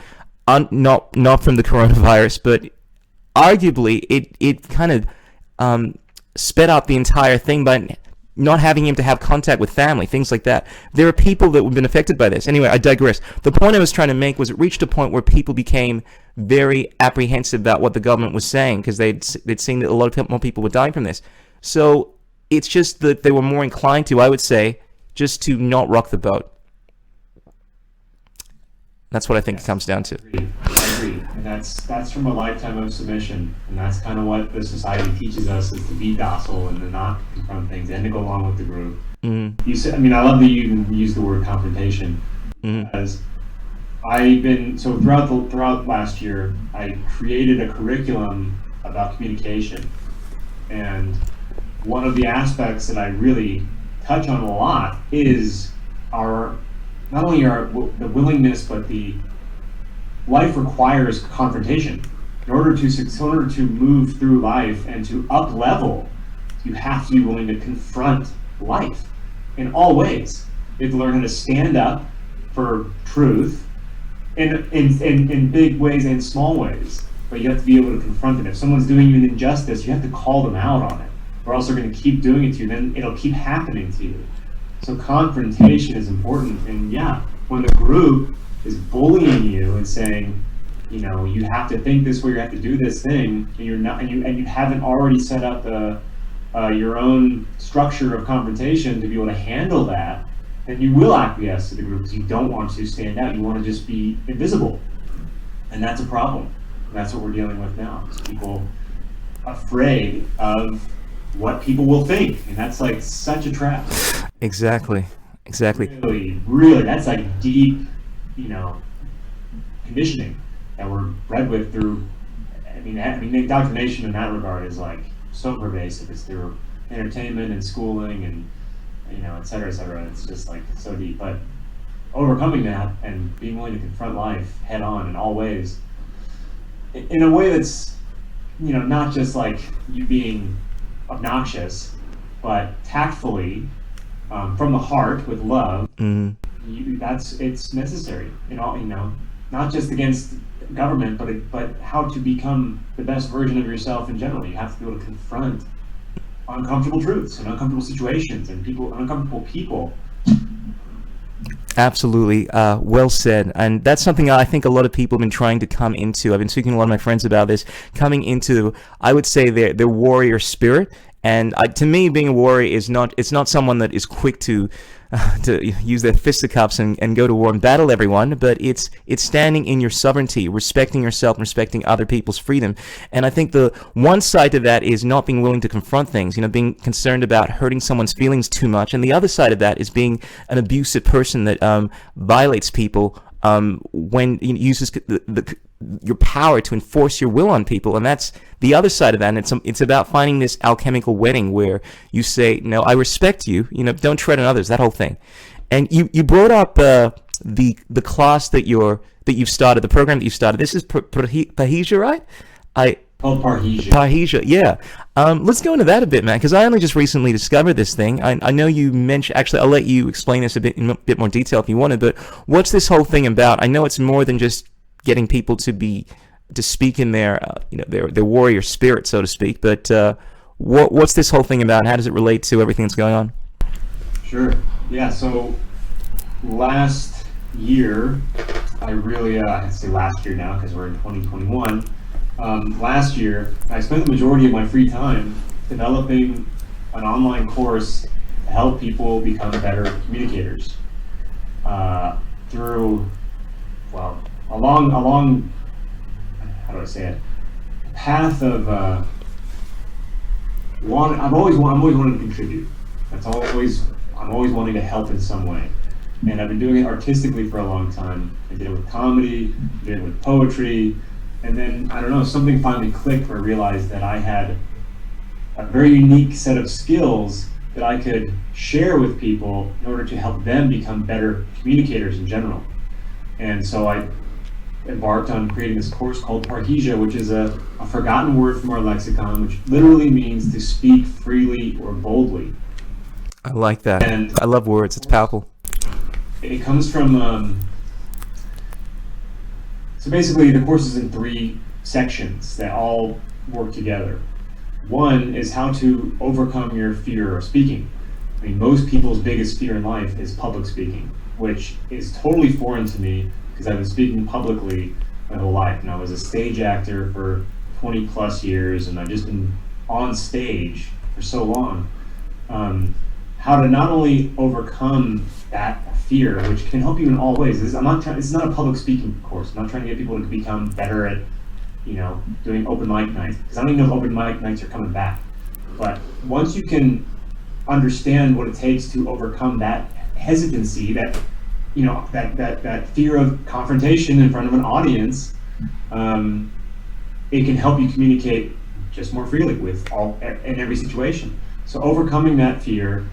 S2: Not from the coronavirus, but arguably it kind of sped up the entire thing by not having him to have contact with family, things like that. There are people that have been affected by this. Anyway, I digress. The point I was trying to make was it reached a point where people became very apprehensive about what the government was saying, because they'd seen that a lot of more people were dying from this. So it's just that they were more inclined to, I would say, just to not rock the boat. That's what I think it comes down to.
S3: I agree. And that's from a lifetime of submission. And that's kind of what the society teaches us, is to be docile and to not confront things and to go along with the group. Mm-hmm. You said, I love that you even use the word confrontation. Mm-hmm. Because throughout last year, I created a curriculum about communication. And one of the aspects that I really touch on a lot is not only the willingness, but the life requires confrontation. In order to move through life and to up level, you have to be willing to confront life in all ways. You have to learn how to stand up for truth in big ways and small ways, but you have to be able to confront it. If someone's doing you an injustice, you have to call them out on it, or else they're going to keep doing it to you, then it'll keep happening to you. So confrontation is important, and when the group is bullying you and saying, you have to think this way, you have to do this thing, and you haven't already set up your own structure of confrontation to be able to handle that, then you will acquiesce to the group because you don't want to stand out. You want to just be invisible, and that's a problem. And that's what we're dealing with now. It's people afraid of what people will think, and that's like such a trap.
S2: Exactly.
S3: Really, that's like deep, conditioning that we're bred with through. Indoctrination in that regard is like so pervasive. It's through entertainment and schooling and et cetera, et cetera. It's just like so deep. But overcoming that and being willing to confront life head on in all ways, in a way that's not just like you being obnoxious, but tactfully, from the heart with love. Mm-hmm. It's necessary. Not just against government, but how to become the best version of yourself in general. You have to be able to confront uncomfortable truths and uncomfortable situations and uncomfortable people.
S2: Absolutely. Well said. And that's something I think a lot of people have been trying to come into. I've been speaking to a lot of my friends about this, coming into, I would say, their warrior spirit. And to me, being a warrior it's not someone that is quick to use their fisticuffs and go to war and battle everyone, but it's standing in your sovereignty, respecting yourself, and respecting other people's freedom. And I think the one side of that is not being willing to confront things, being concerned about hurting someone's feelings too much. And the other side of that is being an abusive person that violates people when it uses your power to enforce your will on people. And that's the other side of that. And it's about finding this alchemical wedding where you say, no, I respect you, don't tread on others, that whole thing. And you brought up the class that you've started, the program that you started. This is Parrhesia, right?
S3: Called Parrhesia.
S2: Parrhesia, yeah. Let's go into that a bit, man, because I only just recently discovered this thing. I know you mentioned, actually, I'll let you explain this in a bit more detail if you wanted, but what's this whole thing about? I know it's more than just getting people to speak in their warrior spirit, so to speak, but what's this whole thing about? How does it relate to everything that's going on?
S3: Sure. Yeah, so last year, I really, I'd say last year now because we're in 2021, last year, I spent the majority of my free time developing an online course to help people become better communicators through, well, along how do I say it? A path of I'm always wanting to contribute. I'm always wanting to help in some way. And I've been doing it artistically for a long time. I did it with comedy, did it with poetry, and then, I don't know, something finally clicked where I realized that I had a very unique set of skills that I could share with people in order to help them become better communicators in general. And so I embarked on creating this course called Parrhesia, which is a forgotten word from our lexicon, which literally means to speak freely or boldly.
S2: I like that. And I love words. It's powerful.
S3: It comes from, so basically the course is in 3 sections that all work together. One is how to overcome your fear of speaking. I mean, most people's biggest fear in life is public speaking, which is totally foreign to me because I've been speaking publicly my whole life. And I was a stage actor for 20 plus years, and I've just been on stage for so long. How to not only overcome that fear, which can help you in all ways. It's not a public speaking course. I'm not trying to get people to become better at, doing open mic nights, because I don't even know if open mic nights are coming back. But once you can understand what it takes to overcome that hesitancy, that fear of confrontation in front of an audience, it can help you communicate just more freely in every situation. So overcoming that fear,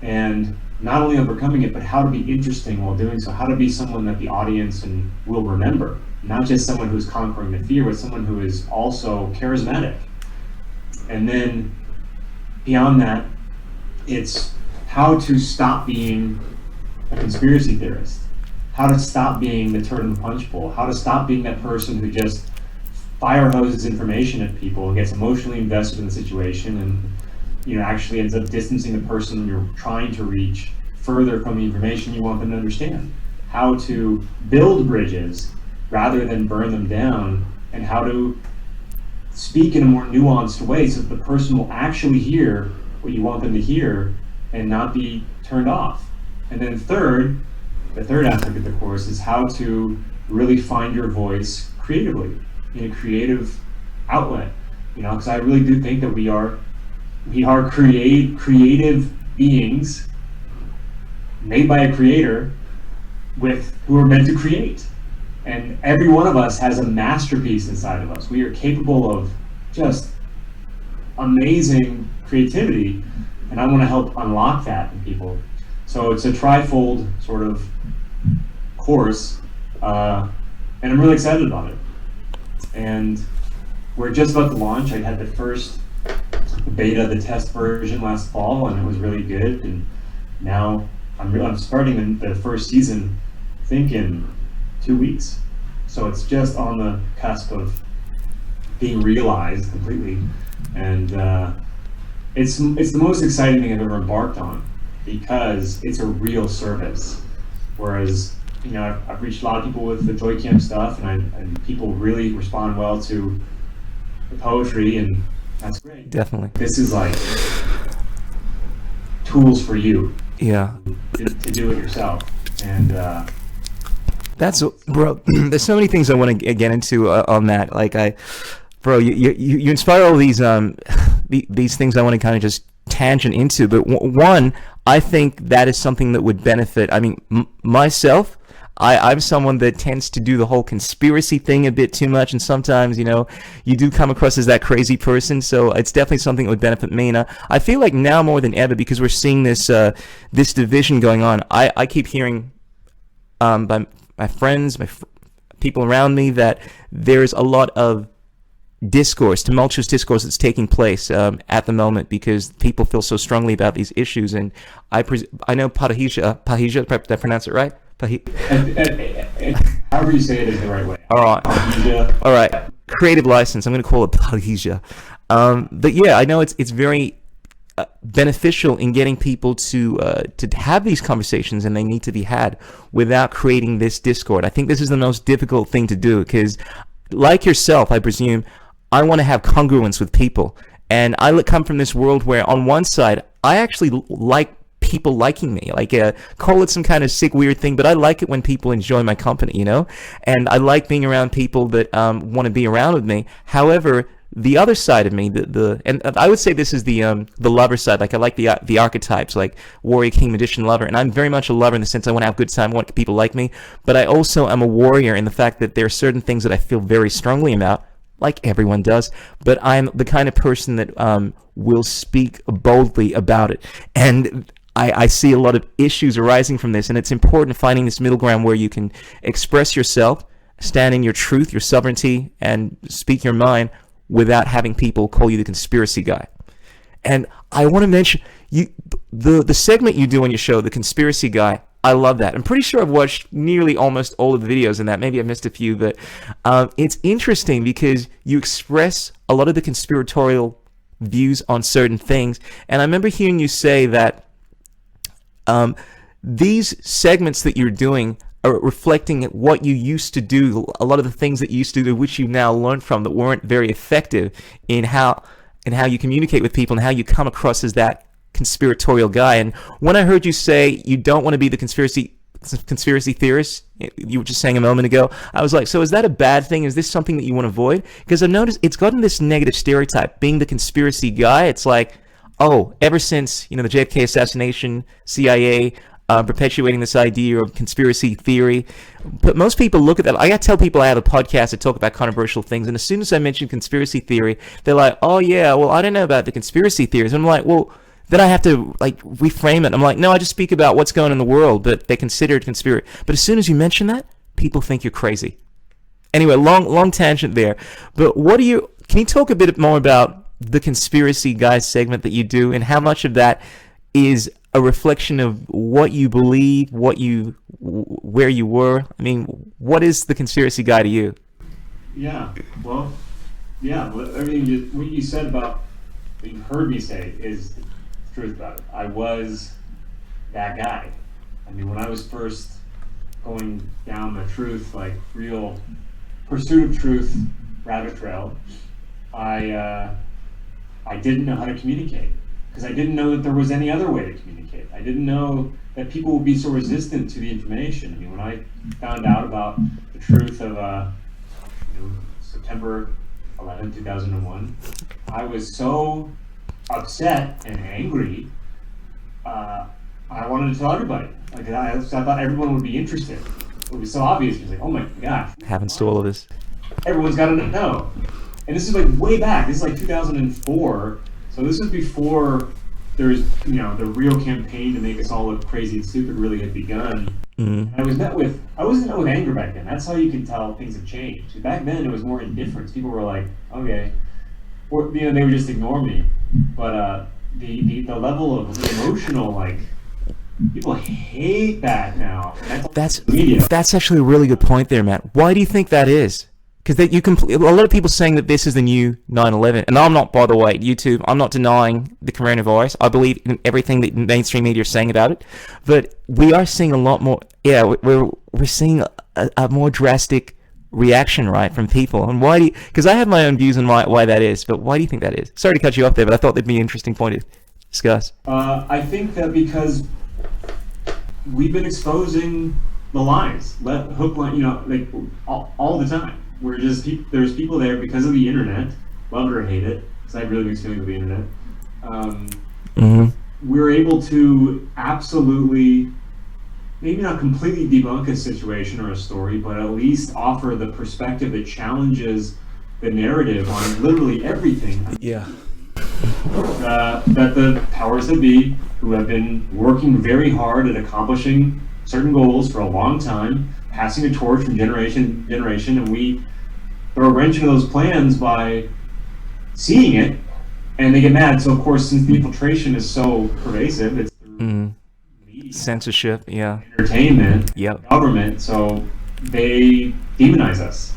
S3: and not only overcoming it, but how to be interesting while doing so, how to be someone that the audience will remember, not just someone who's conquering the fear, but someone who is also charismatic. And then beyond that, it's how to stop being a conspiracy theorist, how to stop being the turd in the punch bowl, how to stop being that person who just fire hoses information at people and gets emotionally invested in the situation and actually ends up distancing the person you're trying to reach further from the information you want them to understand. How to build bridges rather than burn them down, and how to speak in a more nuanced way so that the person will actually hear what you want them to hear and not be turned off. And then the third aspect of the course is how to really find your voice creatively, in a creative outlet. Because I really do think that we are creative beings made by a creator who are meant to create. And every one of us has a masterpiece inside of us. We are capable of just amazing creativity, and I want to help unlock that in people. So it's a trifold sort of course, and I'm really excited about it. And we're just about to launch. I had the first beta, the test version last fall, and it was really good. And now I'm starting the first season, I think, in 2 weeks. So it's just on the cusp of being realized completely. And it's the most exciting thing I've ever embarked on, because it's a real service. Whereas, I've reached a lot of people with the JoyCamp stuff, and people really respond well to the poetry, and that's great.
S2: Definitely.
S3: This is like tools for you.
S2: Yeah.
S3: To do it yourself, and
S2: that's, bro. There's so many things I want to get into on that. Like you inspire all these things I want to kind of just tangent into. But one, I think that is something that would benefit. I mean, myself. I'm someone that tends to do the whole conspiracy thing a bit too much, and sometimes, you do come across as that crazy person. So it's definitely something that would benefit me. And I feel like now more than ever, because we're seeing this division going on, I keep hearing by my friends, people around me, that there's a lot of tumultuous discourse that's taking place at the moment, because people feel so strongly about these issues. And I know Parrhesia, did I pronounce it right?
S3: However you say it is the right way.
S2: All right. Creative license. I'm going to call it Parrhesia. But yeah, I know it's very beneficial in getting people to have these conversations, and they need to be had without creating this discord. I think this is the most difficult thing to do, because, like yourself, I presume, I want to have congruence with people, and I come from this world where, on one side, I actually like people liking me, like call it some kind of sick weird thing, but I like it when people enjoy my company, and I like being around people that want to be around with me. However, the other side of me, and I would say this is the lover side. Like, I like the archetypes, like warrior, king, magician, lover, and I'm very much a lover in the sense I want to have a good time, I want people to like me, but I also am a warrior in the fact that there are certain things that I feel very strongly about, like everyone does, but I'm the kind of person that will speak boldly about it. And I see a lot of issues arising from this, and it's important finding this middle ground where you can express yourself, stand in your truth, your sovereignty, and speak your mind without having people call you the conspiracy guy. And I want to mention the segment you do on your show, the conspiracy guy. I love that. I'm pretty sure I've watched nearly almost all of the videos in that. Maybe I missed a few, but it's interesting because you express a lot of the conspiratorial views on certain things. And I remember hearing you say that these segments that you're doing are reflecting what you used to do, a lot of the things that you used to do, which you now learned from, that weren't very effective in how you communicate with people and how you come across as that conspiratorial guy. And when I heard you say you don't want to be the conspiracy theorist, you were just saying a moment ago, I was like, so is that a bad thing? Is this something that you want to avoid? Because I've noticed it's gotten this negative stereotype, being the conspiracy guy. It's like, oh, ever since, the JFK assassination, CIA perpetuating this idea of conspiracy theory. But most people look at that. I got to tell people I have a podcast to talk about controversial things, and as soon as I mention conspiracy theory, they're like, oh yeah, well, I don't know about the conspiracy theories. And I'm like, well, then I have to reframe it. I'm like, no, I just speak about what's going on in the world, but they consider it conspiracy. But as soon as you mention that, people think you're crazy. Anyway, long tangent there. But can you talk a bit more about the conspiracy guys segment that you do, and how much of that is a reflection of what you believe, where you were? I mean, what is the conspiracy guy to you? Everything
S3: what you said about what you heard me say is the truth about it. I was that guy. I mean, when I was first going down the truth, like real pursuit of truth rabbit trail, I didn't know how to communicate, because I didn't know that there was any other way to communicate. I didn't know that people would be so resistant to the information. I mean, when I found out about the truth of September 11, 2001, I was so upset and angry. I wanted to tell everybody. I thought everyone would be interested. It was so obvious. It was like, oh my gosh.
S2: Happens to all of this.
S3: Everyone's got to know. And this is way back. This is 2004. So this was before there was, the real campaign to make us all look crazy and stupid really had begun. Mm-hmm. I wasn't met with anger back then. That's how you can tell things have changed. Back then, it was more indifference. People were like, okay, or they would just ignore me. But the level of emotional, people hate that now.
S2: That's actually a really good point there, Matt. Why do you think that is? because a lot of people saying that this is the new 9/11, and I'm not, by the way, YouTube, I'm not denying the coronavirus. I believe in everything that mainstream media is saying about it, but we are seeing a lot more. Yeah, we're seeing a more drastic reaction, right, from people. And why do you? Because I have my own views on why that is, but why do you think that is? Sorry to cut you off there, but I thought that'd be an interesting point to discuss.
S3: I think that because we've been exposing the lies, hook, line, like all the time. We're just there's people there because of the internet, love it or hate it, because I have really mixed feelings with the internet. We're able to absolutely, maybe not completely debunk a situation or a story, but at least offer the perspective that challenges the narrative on literally everything.
S2: Yeah.
S3: That the powers that be, who have been working very hard at accomplishing certain goals for a long time, passing a torch from generation to generation, and we throw a wrench into those plans by seeing it, and they get mad. So of course, since the infiltration is so pervasive, it's through media,
S2: censorship,
S3: entertainment, government, so they demonize us.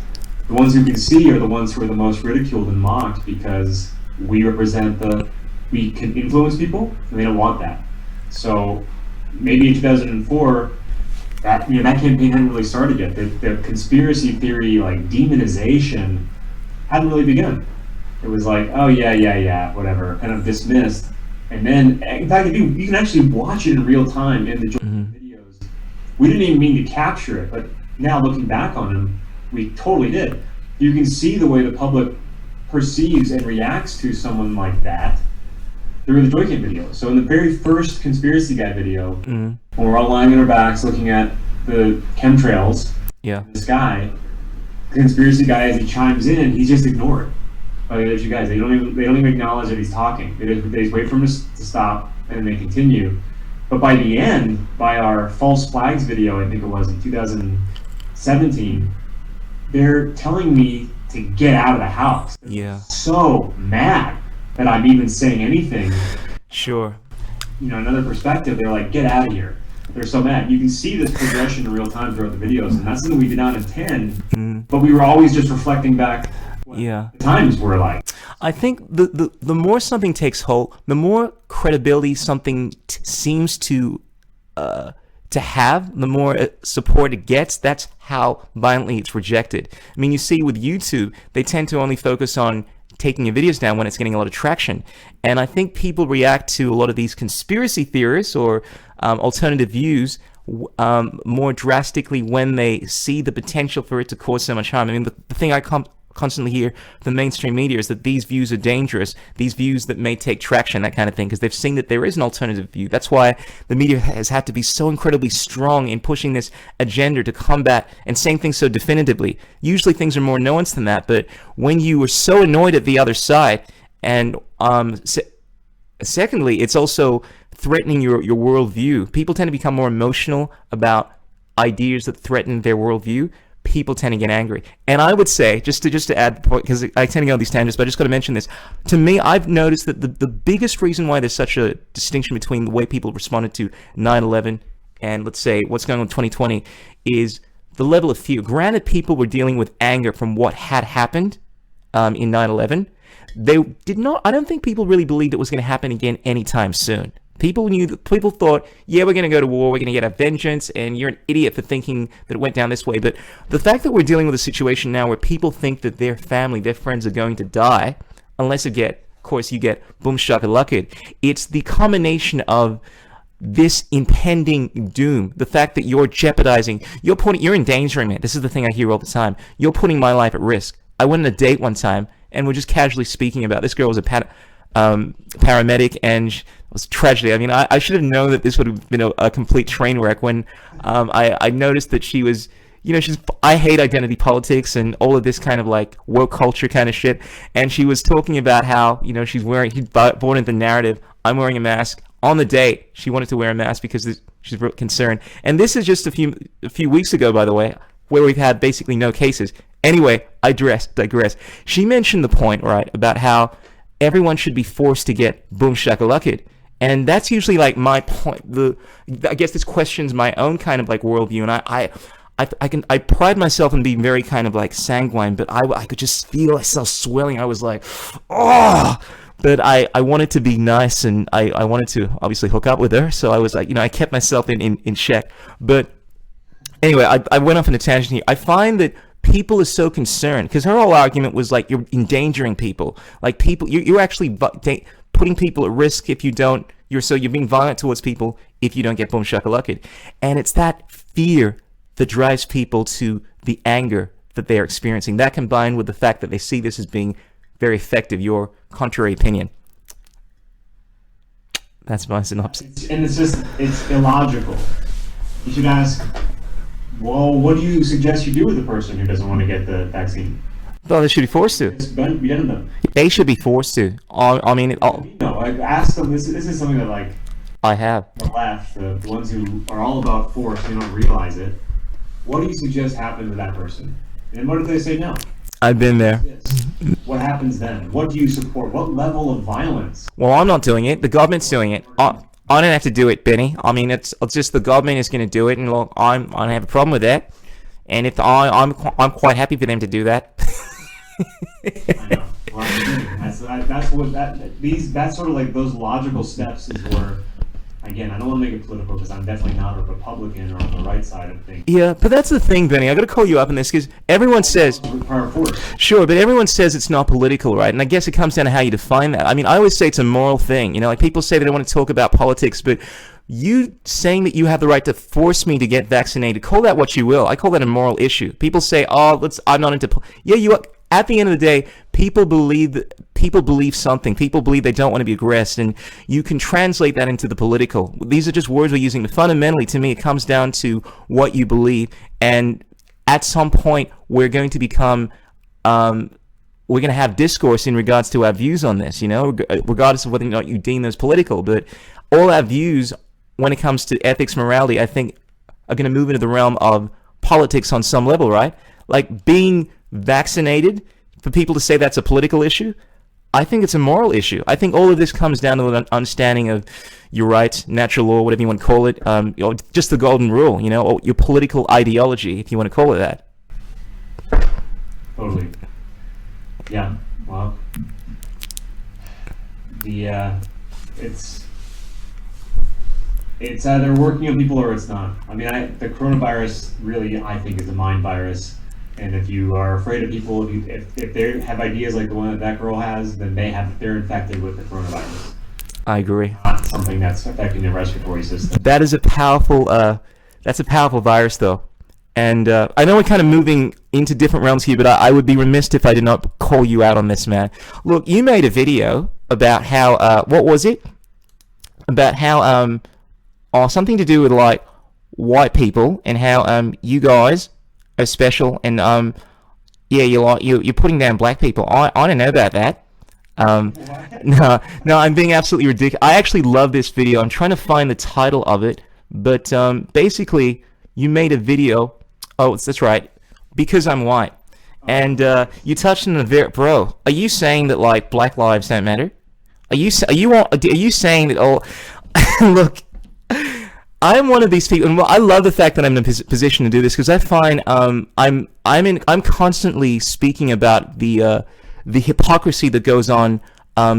S3: The ones who can see are the ones who are the most ridiculed and mocked, because we represent we can influence people, and they don't want that. So maybe in 2004, that campaign hadn't really started yet. The conspiracy theory, like, demonization hadn't really begun. It was like, oh yeah, whatever, kind of dismissed. And then, in fact, you can actually watch it in real time in the videos. We didn't even mean to capture it, but now looking back on them, we totally did. You can see the way the public perceives and reacts to someone like that through the JoyCamp video. So in the very first conspiracy guy video, when we're all lying on our backs looking at the chemtrails in the sky, the conspiracy guy, as he chimes in, he's just ignored by the other two guys. They don't even acknowledge that he's talking. They just wait for him to stop, and then they continue. But by the end, by our false flags video, I think it was in 2017, they're telling me to get out of the house.
S2: Yeah.
S3: So mad that I'm even saying anything.
S2: Sure.
S3: Another perspective, they're like, get out of here. They're so mad. You can see this progression in real time throughout the videos, and that's something we did not intend, but we were always just reflecting back what the times were like.
S2: I think the more something takes hold, the more credibility something seems to have, the more support it gets. That's how violently it's rejected. I mean, you see with YouTube, they tend to only focus on taking your videos down when it's getting a lot of traction. And I think people react to a lot of these conspiracy theorists or alternative views more drastically when they see the potential for it to cause so much harm. I mean, the thing I constantly hear from the mainstream media is that these views are dangerous, these views that may take traction, that kind of thing, because they've seen that there is an alternative view. That's why the media has had to be so incredibly strong in pushing this agenda to combat and saying things so definitively. Usually things are more nuanced than that, but when you are so annoyed at the other side, and secondly, it's also threatening your worldview. People tend to become more emotional about ideas that threaten their worldview. People tend to get angry. And I would say, just to add, because I tend to go on these tangents, but I just got to mention this. To me, I've noticed that the biggest reason why there's such a distinction between the way people responded to 9/11 and, let's say, what's going on in 2020 is the level of fear. Granted, people were dealing with anger from what had happened in 9/11. They did not, I don't think people really believed it was going to happen again anytime soon. People thought, yeah, we're going to go to war, we're going to get our vengeance, and you're an idiot for thinking that it went down this way. But the fact that we're dealing with a situation now where people think that their family, their friends are going to die, unless of course you get boom shakalaka, it's the combination of this impending doom, the fact that you're jeopardizing, you're endangering me. This is the thing I hear all the time. You're putting my life at risk. I went on a date one time, and we're just casually speaking about, this girl was a paramedic, and it was a tragedy. I mean, I should have known that this would have been a complete train wreck when I noticed that she was, I hate identity politics and all of this kind of like woke culture kind of shit. And she was talking about how, she's born into the narrative, I'm wearing a mask. On the date, she wanted to wear a mask because she's real concerned. And this is just a few weeks ago, by the way, where we've had basically no cases. Anyway, I digress. She mentioned the point, right, about how everyone should be forced to get boom shakalaka. And that's usually like my point. I guess this questions my own kind of like worldview. And I pride myself in being very kind of like sanguine, but I could just feel myself swelling. I was like, oh. But I wanted to be nice, and I wanted to obviously hook up with her. So I was like, I kept myself in check. But anyway, I went off on a tangent here. I find that people are so concerned because her whole argument was like you're endangering people. Like you're actually putting people at risk if you don't. You're being violent towards people if you don't get boom shakalaka. And it's that fear that drives people to the anger that they're experiencing. That combined with the fact that they see this as being very effective. Your contrary opinion. That's my synopsis.
S3: It's illogical. You should ask, well, what do you suggest you do with a person who doesn't want to get the vaccine?
S2: Well, they should be forced to. They should be forced to.
S3: Ask them. This is something that like
S2: I have.
S3: The left, the ones who are all about force, they don't realize it. What do you suggest happen to that person? And what if they say no?
S2: I've been there.
S3: What happens then? What do you support? What level of violence?
S2: Well, I'm not doing it. The government's doing it. I don't have to do it, Benny. I mean, it's just the government is going to do it, and look, I don't have a problem with that. And if I'm quite happy for them to do that.
S3: I know. Well, that's sort of like those logical steps is where. Again, I don't want to make it political because I'm definitely not a Republican or on the right side of things.
S2: Yeah, but that's the thing, Benny. I got to call you up on this because everyone says... Sure, but everyone says it's not political, right? And I guess it comes down to how you define that. I mean, I always say it's a moral thing. Like people say they don't want to talk about politics, but you saying that you have the right to force me to get vaccinated, call that what you will. I call that a moral issue. People say, I'm not into... Yeah, you are. At the end of the day, people believe something. People believe they don't want to be aggressed, and you can translate that into the political. These are just words we're using, but fundamentally, to me, it comes down to what you believe. And at some point, we're going to become, we're going to have discourse in regards to our views on this. Regardless of whether or not you deem those political. But all our views, when it comes to ethics, morality, I think, are going to move into the realm of politics on some level, right? Like being vaccinated, for people to say that's a political issue, I think it's a moral issue. I think all of this comes down to an understanding of your rights, natural law, whatever you want to call it, just the golden rule, or your political ideology, if you want to call it that.
S3: Totally. Yeah. Well, it's either working on people or it's not. I mean, the coronavirus really, I think, is a mind virus. And if you are afraid of people, if they have ideas like the one that girl has, then they're infected with the coronavirus.
S2: I agree.
S3: Not something that's affecting their respiratory system.
S2: That is a powerful virus, though. And I know we're kind of moving into different realms here, but I would be remiss if I did not call you out on this, man. Look, you made a video about how what was it? About how something to do with like white people and how you guys are special, and you're putting down black people. I don't know about that. No, I'm being absolutely ridiculous. I actually love this video. I'm trying to find the title of it, but basically, you made a video. Oh, that's right, because I'm white, and you touched on bro. Are you saying that like black lives don't matter? Are you saying that? Oh, look. I'm one of these people, and I love the fact that I'm in a position to do this because I find I'm constantly speaking about the hypocrisy that goes on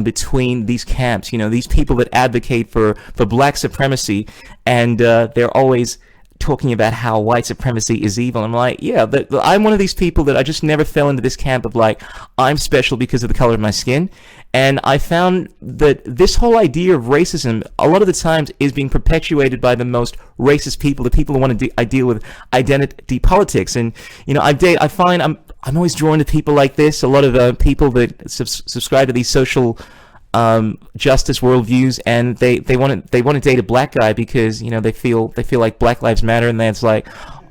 S2: between these camps. These people that advocate for black supremacy, and they're always talking about how white supremacy is evil. I'm like, yeah, I'm one of these people that I just never fell into this camp of like I'm special because of the color of my skin. And I found that this whole idea of racism, a lot of the times, is being perpetuated by the most racist people, the people who want to deal with identity politics. And I find I'm always drawn to people like this. A lot of people that subscribe to these social justice worldviews, and they want to date a black guy because they feel like Black Lives Matter, and that's like,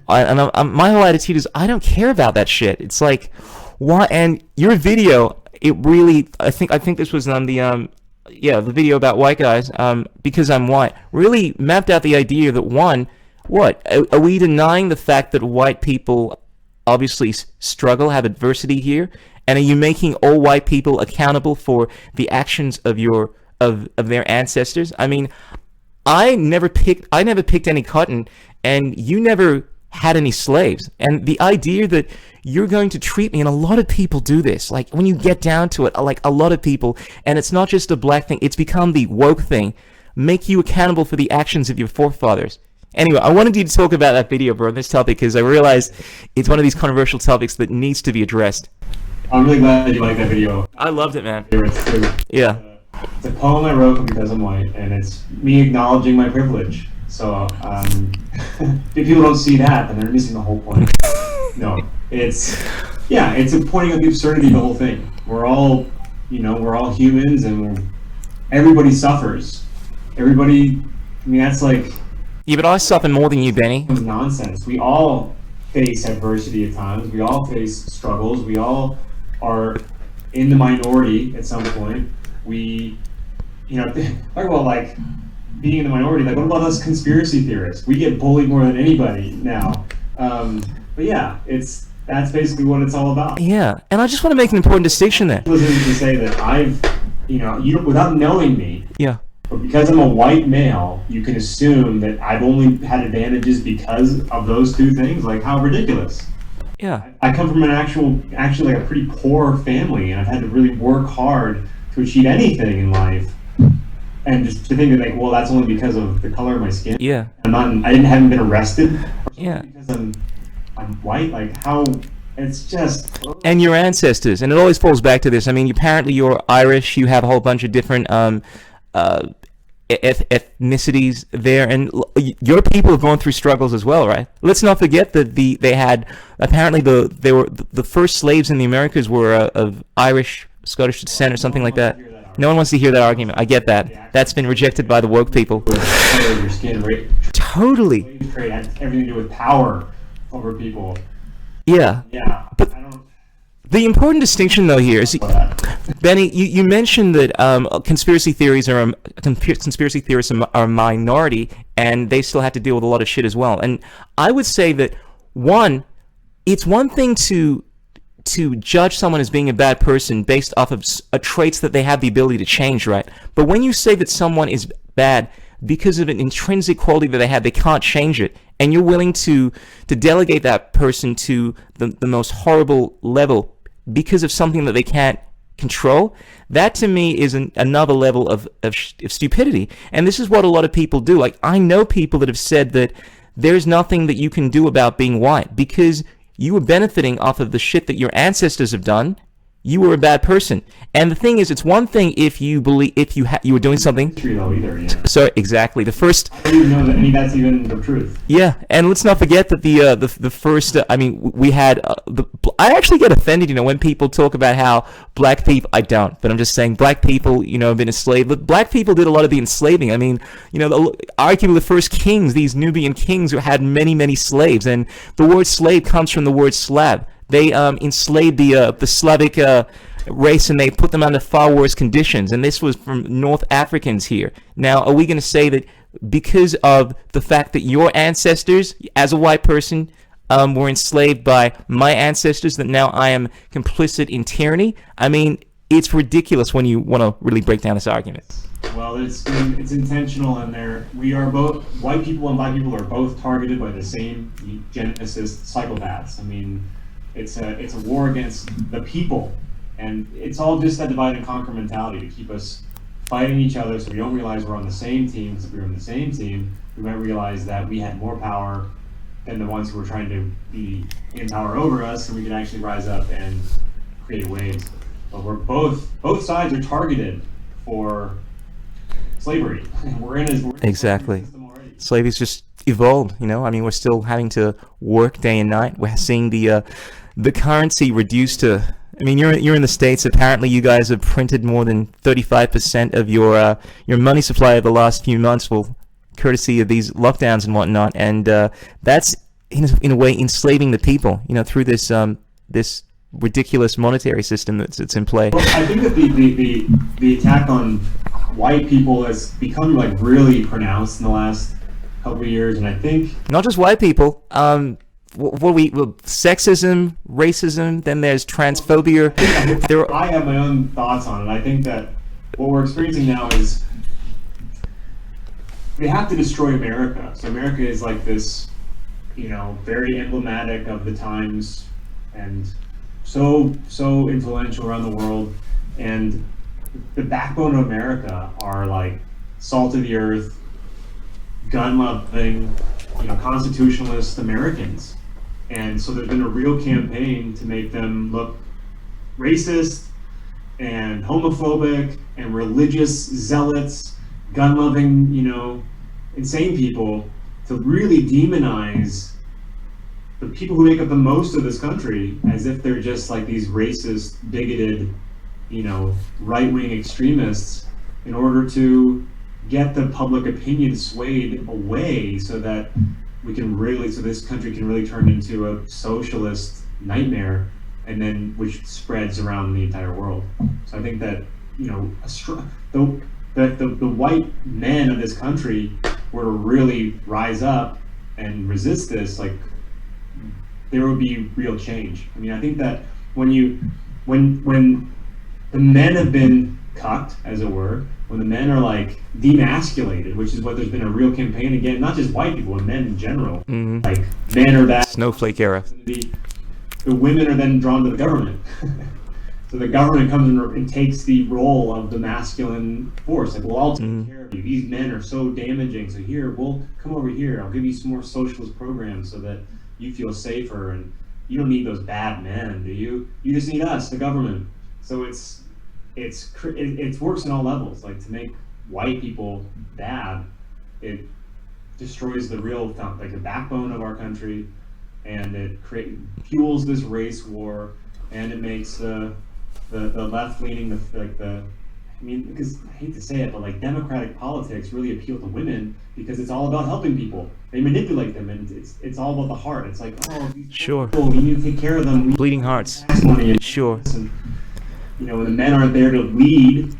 S2: my whole attitude is I don't care about that shit. It's like, why? And your video. It really, I think this was on the video about white guys, because I'm white, really mapped out the idea that are we denying the fact that white people obviously struggle, have adversity here, and are you making all white people accountable for the actions of their ancestors? I mean, I never picked any cotton, and you never had any slaves. And the idea that you're going to treat me, and a lot of people do this, like when you get down to it, like a lot of people, and it's not just a black thing, it's become the woke thing, make you accountable for the actions of your forefathers. Anyway, I wanted you to talk about that video, bro, this topic, because I realized it's one of these controversial topics that needs to be addressed.
S3: I'm really glad that you like that video.
S2: I loved it, man.
S3: It's
S2: Yeah.
S3: It's a poem I wrote because I'm white, and it's me acknowledging my privilege. So if people don't see that, then they're missing the whole point. No, it's pointing out the absurdity of the whole thing. We're all, we're all humans, and everybody suffers. Everybody, that's like...
S2: Yeah, but I suffer more than you, Benny.
S3: It's nonsense. We all face adversity at times. We all face struggles. We all are in the minority at some point. We, talk about like being in the minority. Like, what about us conspiracy theorists? We get bullied more than anybody now. But yeah, that's basically what it's all about.
S2: Yeah, and I just want to make an important distinction there.
S3: Listening to say that I've, without knowing me.
S2: Yeah.
S3: But because I'm a white male, you can assume that I've only had advantages because of those two things. Like, how ridiculous.
S2: Yeah.
S3: I come from actually like a pretty poor family, and I've had to really work hard to achieve anything in life. And just to think that, like, well, that's only because of the color of my skin.
S2: Yeah.
S3: Haven't been arrested.
S2: Yeah.
S3: Because I'm white. Like, how? It's just.
S2: And your ancestors, and it always falls back to this. I mean, apparently you're Irish. You have a whole bunch of different ethnicities there, and your people have gone through struggles as well, right? Let's not forget that the first slaves in the Americas were of Irish, Scottish descent, or something like that. No one wants to hear that argument. I get that. That's been rejected by the woke people.
S3: Your skin, right?
S2: Totally.
S3: Trade had everything to do with power over people.
S2: Yeah.
S3: Yeah.
S2: But
S3: I don't.
S2: the important distinction, though, here is, Benny, you mentioned that conspiracy theorists are a minority, and they still have to deal with a lot of shit as well. And I would say that it's one thing to judge someone as being a bad person based off of traits that they have the ability to change, right? But when you say that someone is bad because of an intrinsic quality that they have, they can't change it, and you're willing to delegate that person to the most horrible level because of something that they can't control, that to me is another level of stupidity. And this is what a lot of people do. Like, I know people that have said that there's nothing that you can do about being white because you were benefiting off of the shit that your ancestors have done. You were a bad person. And the thing is, it's one thing if you believe you were doing something.
S3: True though, either. Yeah.
S2: So exactly, the first.
S3: I don't even know that any of that's even the truth.
S2: Yeah, and let's not forget that the first. We had I actually get offended, when people talk about how black people. I don't, but I'm just saying black people, have been enslaved. But black people did a lot of the enslaving. I mean, arguably the first kings, these Nubian kings, who had many, many slaves, and the word slave comes from the word Slav. They enslaved the Slavic race, and they put them under far worse conditions. And this was from North Africans here. Now, are we going to say that because of the fact that your ancestors, as a white person, were enslaved by my ancestors, that now I am complicit in tyranny? I mean, it's ridiculous when you want to really break down this argument.
S3: Well, it's intentional, and we are both, white people and black people are both targeted by the same geneticist psychopaths. I mean, it's a war against the people, and it's all just that divide and conquer mentality to keep us fighting each other, so we don't realize we're on the same team. Because if we were on the same team, we might realize that we had more power than the ones who were trying to be in power over us, and we could actually rise up and create waves. But we're both sides are targeted for slavery. we're in
S2: exactly. Slavery's just evolved. I mean, we're still having to work day and night. We're seeing the currency reduced to. I mean, you're in the States. Apparently, you guys have printed more than 35% of your money supply over the last few months, courtesy of these lockdowns and whatnot. And that's in a way enslaving the people. Through this ridiculous monetary system that's in play.
S3: Well, I think that the attack on white people has become like really pronounced in the last couple of years, and I think
S2: not just white people. Sexism, racism, then there's transphobia.
S3: I have my own thoughts on it. I think that what we're experiencing now is they have to destroy America. So America is like this very emblematic of the times, and so influential around the world. And the backbone of America are like salt of the earth, gun-loving, constitutionalist Americans. And so there's been a real campaign to make them look racist and homophobic and religious zealots, gun-loving, insane people, to really demonize the people who make up the most of this country as if they're just like these racist, bigoted, right-wing extremists, in order to get the public opinion swayed away so that so this country can really turn into a socialist nightmare, and then which spreads around the entire world. So I think that the white men of this country were to really rise up and resist this, like, there would be real change. I mean, I think that when the men have been cucked, as it were, when the men are like demasculated, which is what there's been a real campaign again, not just white people, but men in general. Like, men are bad.
S2: Snowflake era.
S3: The women are then drawn to the government. So the government comes in and takes the role of the masculine force. Like, we'll all take care of you. These men are so damaging. So here, we'll come over here. I'll give you some more socialist programs so that you feel safer, and you don't need those bad men, do you? You just need us, the government. So it works on all levels. Like, to make white people bad, it destroys the backbone of our country, and it fuels this race war, and it makes the left leaning, because I hate to say it, but like, democratic politics really appeal to women because it's all about helping people. They manipulate them, and it's all about the heart. It's like,
S2: Sure.
S3: people, we need to take care of them.
S2: Bleeding hearts.
S3: Tax money and
S2: Sure.
S3: and, when the men aren't there to lead,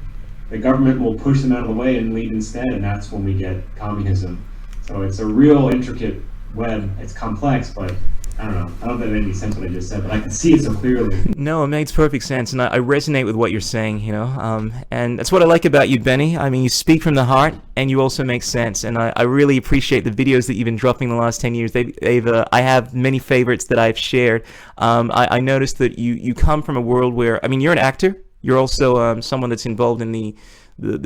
S3: the government will push them out of the way and lead instead, and that's when we get communism. So it's a real intricate web. It's complex, but I don't know. I don't know if that made any sense what I just said, but I can see it so clearly.
S2: No, it makes perfect sense, and I resonate with what you're saying, and that's what I like about you, Benny. I mean, you speak from the heart, and you also make sense, and I really appreciate the videos that you've been dropping the last 10 years. I have many favorites that I've shared. I noticed that you come from a world where, I mean, you're an actor. You're also someone that's involved in the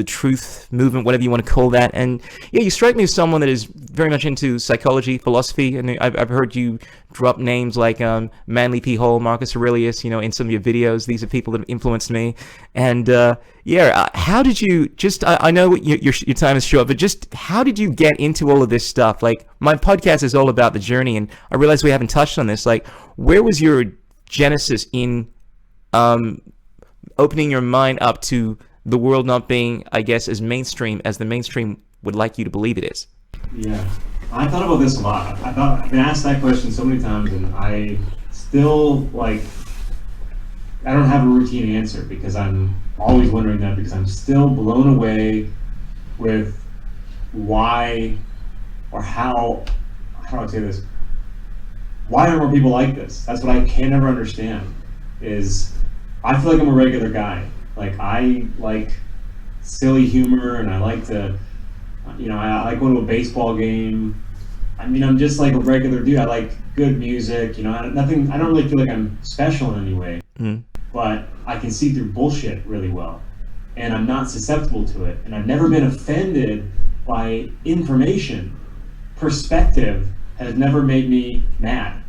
S2: truth movement, whatever you want to call that. And yeah, you strike me as someone that is very much into psychology, philosophy, and I've heard you drop names like Manly P. Hall, Marcus Aurelius, in some of your videos. These are people that have influenced me. And how did you I know your time is short, but just how did you get into all of this stuff? Like, my podcast is all about the journey, and I realize we haven't touched on this. Like, where was your genesis in opening your mind up to the world not being, I guess, as mainstream as the mainstream would like you to believe it is?
S3: Yeah, I thought about this a lot. I've been asked that question so many times, and I still, I don't have a routine answer, because I'm always wondering that, because I'm still blown away with why, or how do I say this? Why are more people like this? That's what I can never understand, is I feel like I'm a regular guy. Like, I like silly humor, and I like to, I like going to a baseball game. I mean, I'm just like a regular dude. I like good music, I don't really feel like I'm special in any way, but I can see through bullshit really well, and I'm not susceptible to it, and I've never been offended by information. Perspective has never made me mad.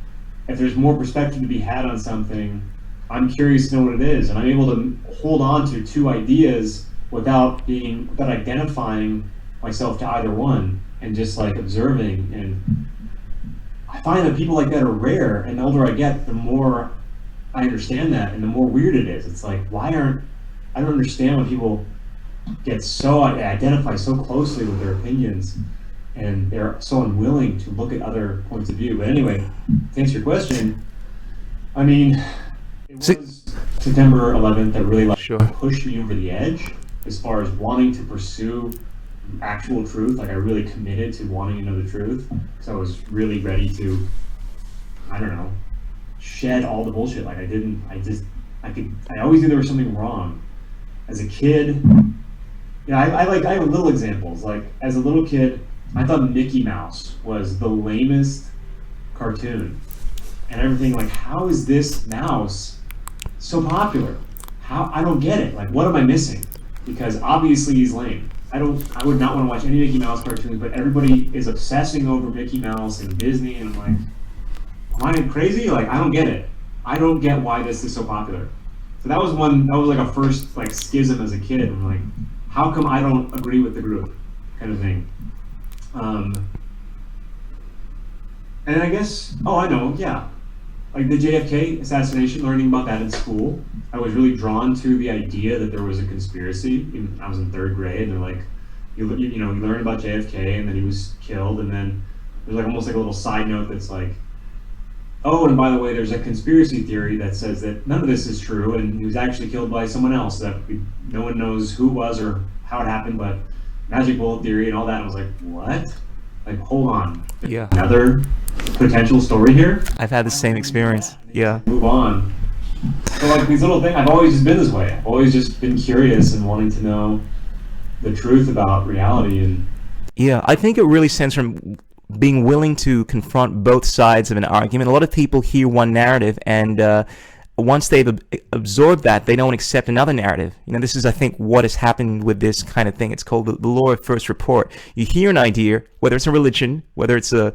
S3: If there's more perspective to be had on something, I'm curious to know what it is, and I'm able to hold on to two ideas without identifying myself to either one, and just like observing. And I find that people like that are rare, and the older I get, the more I understand that, and the more weird it is. It's like, I don't understand why people identify so closely with their opinions, and they're so unwilling to look at other points of view. But anyway, to answer your question, I mean, it was September 11th that really pushed me over the edge as far as wanting to pursue actual truth. Like, I really committed to wanting to know the truth, because I was really ready to, shed all the bullshit. Like, I always knew there was something wrong. As a kid, I have little examples. Like, as a little kid, I thought Mickey Mouse was the lamest cartoon, and everything. Like, how is this mouse so popular? How, I don't get it. Like, what am I missing? Because obviously he's lame. I would not want to watch any Mickey Mouse cartoons, but everybody is obsessing over Mickey Mouse and Disney, and I'm like, am I crazy? Like, I don't get it. I don't get why this is so popular. So that was like a first like schism as a kid. I'm like, how come I don't agree with the group, kind of thing. And I guess, I know, yeah. Like the JFK assassination, learning about that in school, I was really drawn to the idea that there was a conspiracy. I was in 3rd grade, and they're like, you learn about JFK, and then he was killed, and then there's like almost like a little side note that's like, oh, and by the way, there's a conspiracy theory that says that none of this is true, and he was actually killed by someone else that no one knows who it was or how it happened, but magic bullet theory and all that. And I was like, what? Like, hold on.
S2: Yeah.
S3: Another potential story here?
S2: I've had the same experience. Yeah.
S3: Move on. So like these little things, I've always just been this way. I've always just been curious and wanting to know the truth about reality. And
S2: yeah, I think it really stems from being willing to confront both sides of an argument. A lot of people hear one narrative, and once they've absorbed that, they don't accept another narrative. This is, I think, what has happened with this kind of thing. It's called the law of first report. You hear an idea, whether it's a religion, whether it's a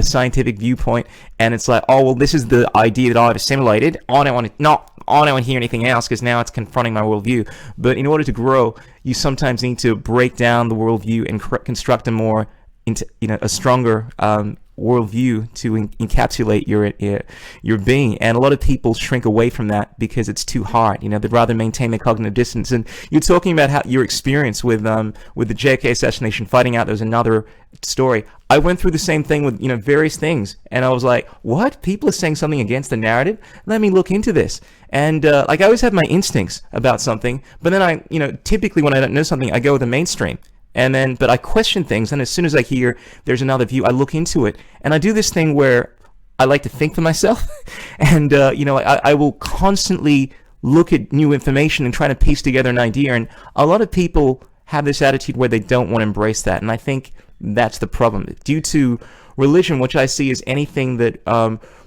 S2: scientific viewpoint, and it's like, oh, well, this is the idea that I've assimilated. I don't want to hear anything else, because now it's confronting my worldview. But in order to grow, you sometimes need to break down the worldview and construct a more into a stronger worldview to encapsulate your being. And a lot of people shrink away from that because it's too hard. They'd rather maintain their cognitive distance. And you're talking about how your experience with the JFK assassination, finding out there was another story. I went through the same thing with various things, and I was like, what? People are saying something against the narrative? Let me look into this. And like, I always have my instincts about something, but then I typically when I don't know something, I go with the mainstream. But I question things, and as soon as I hear there's another view, I look into it. And I do this thing where I like to think for myself, and I will constantly look at new information and try to piece together an idea. And a lot of people have this attitude where they don't want to embrace that, and I think that's the problem. Due to religion, which I see as anything that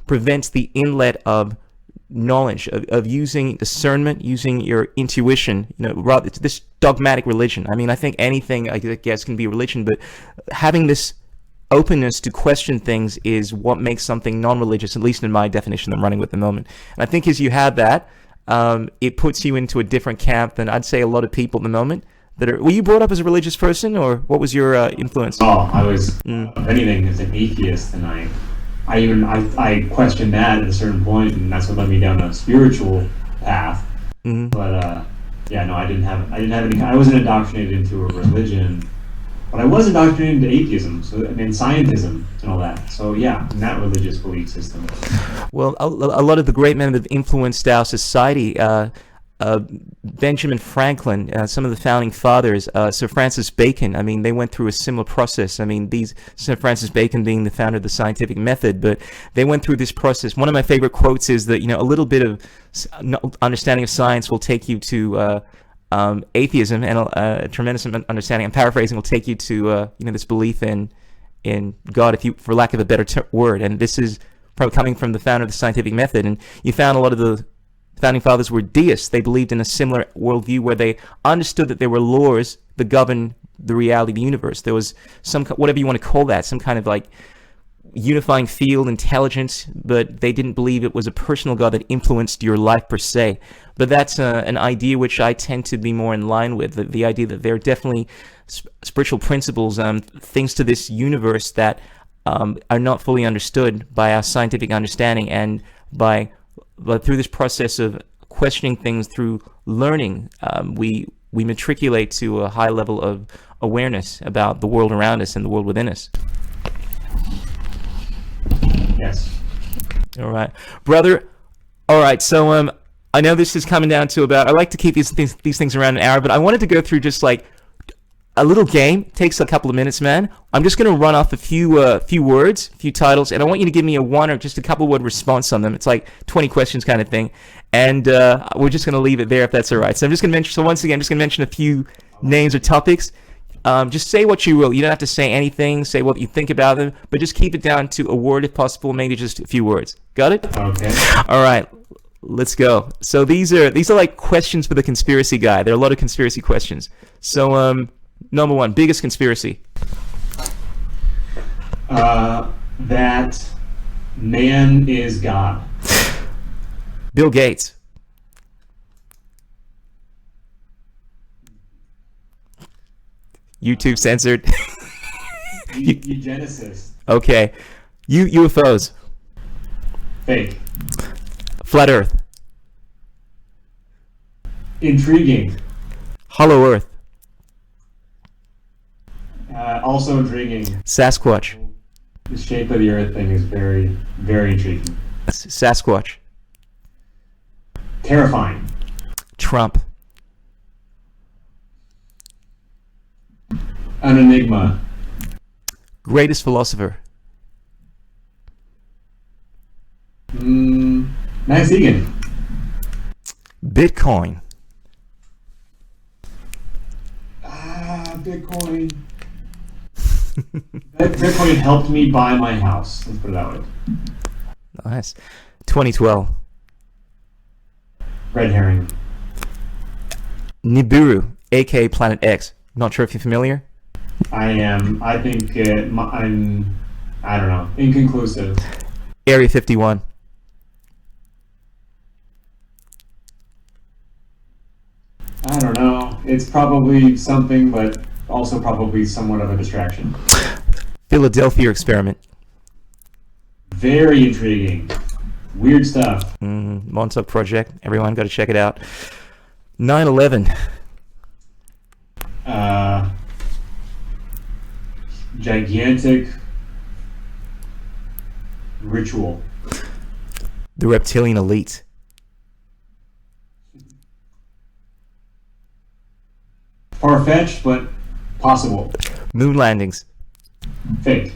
S2: prevents the inlet of knowledge, of using discernment, using your intuition, rather it's this dogmatic religion. I mean, I think anything, I guess, can be a religion, but having this openness to question things is what makes something non-religious, at least in my definition I'm running with at the moment. And I think as you have that, it puts you into a different camp than I'd say a lot of people at the moment that are. Were you brought up as a religious person, or what was your influence?
S3: Oh, I was, if anything, as an atheist, and I questioned that at a certain point, and that's what led me down a spiritual path.
S2: Mm-hmm.
S3: But I didn't have any. I wasn't indoctrinated into a religion, but I was indoctrinated into atheism, and scientism and all that. So yeah, in that religious belief system.
S2: Well, a lot of the great men that have influenced our society. Benjamin Franklin, some of the founding fathers, Sir Francis Bacon, I mean, they went through a similar process. I mean, Sir Francis Bacon being the founder of the scientific method, but they went through this process. One of my favorite quotes is that, a little bit of understanding of science will take you to atheism, and a tremendous understanding, I'm paraphrasing, will take you to, this belief in God, for lack of a better word. And this is probably coming from the founder of the scientific method. And you found a lot of the founding fathers were deists. They believed in a similar worldview where they understood that there were laws that govern the reality of the universe. There was some, whatever you want to call that, some kind of like unifying field, intelligence, but they didn't believe it was a personal God that influenced your life per se. But that's an idea which I tend to be more in line with, the idea that there are definitely spiritual principles, things to this universe that are not fully understood by our scientific understanding, and but through this process of questioning things through learning, we matriculate to a high level of awareness about the world around us and the world within us.
S3: Yes.
S2: All right, brother. All right, so I know this is coming down to about. I like to keep these things around an hour, but I wanted to go through just like a little game. Takes a couple of minutes, man. I'm just going to run off a few words, a few titles, and I want you to give me a one or just a couple word response on them. It's like 20 questions kind of thing, and we're just going to leave it there if that's all right. So I'm just going to mention. So once again, I'm just going to mention a few names or topics. Just say what you will. You don't have to say anything. Say what you think about them, but just keep it down to a word if possible, maybe just a few words. Got it?
S3: Okay.
S2: All right. Let's go. So these are like questions for the conspiracy guy. There are a lot of conspiracy questions. So number one, biggest conspiracy.
S3: That man is God.
S2: Bill Gates. YouTube censored.
S3: Eugenicist.
S2: Okay. UFOs.
S3: Fake.
S2: Flat Earth.
S3: Intriguing.
S2: Hollow Earth.
S3: Also intriguing.
S2: Sasquatch.
S3: The shape of the Earth thing is very, very intriguing.
S2: Sasquatch.
S3: Terrifying.
S2: Trump.
S3: An enigma.
S2: Greatest philosopher.
S3: Max Egan.
S2: Bitcoin.
S3: Bitcoin. Bitcoin helped me buy my house. Let's put it that way.
S2: Nice. 2012.
S3: Red herring.
S2: Nibiru, aka Planet X. Not sure if you're familiar.
S3: I am. I think I'm. I don't know. Inconclusive.
S2: Area 51.
S3: I don't know. It's probably something, but also probably somewhat of a distraction.
S2: Philadelphia experiment.
S3: Very intriguing. Weird stuff.
S2: Montauk Project. Everyone got to check it out. 9/11.
S3: Gigantic ritual.
S2: The reptilian elite.
S3: Far-fetched, but possible.
S2: Moon landings.
S3: Fake.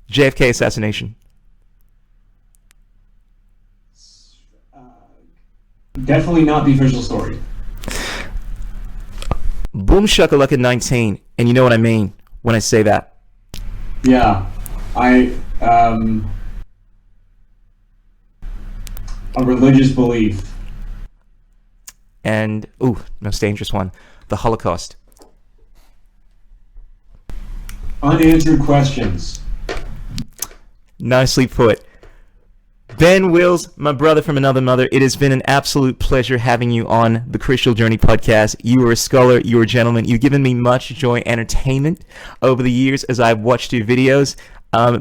S2: JFK assassination.
S3: Definitely not the official story.
S2: Boom shakalaka 19. And you know what I mean when I say that.
S3: Yeah. A religious belief.
S2: And, most dangerous one. The Holocaust.
S3: Unanswered questions.
S2: Nicely put. BenWills, my brother from another mother, it has been an absolute pleasure having you on the Crucial Journey podcast. You are a scholar, you are a gentleman. You've given me much joy, entertainment over the years as I've watched your videos.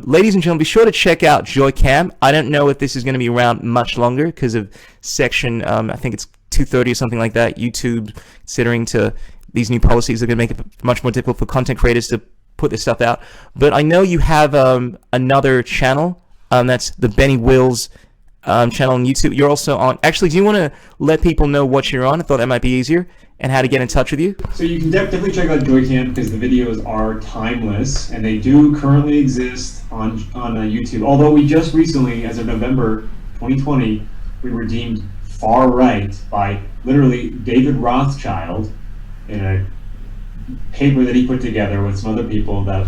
S2: Ladies and gentlemen, be sure to check out JoyCamp. I don't know if this is going to be around much longer because of section, I think it's 230 or something like that. YouTube, considering to these new policies, are going to make it much more difficult for content creators to put this stuff out. But I know you have another channel. That's the BennyWills channel on YouTube. You're also on. Actually, do you want to let people know what you're on? I thought that might be easier, and how to get in touch with you.
S3: So you can definitely check out JoyCamp because the videos are timeless, and they do currently exist on YouTube. Although we just recently, as of November 2020, we were deemed far right by literally David Rothschild in a paper that he put together with some other people that.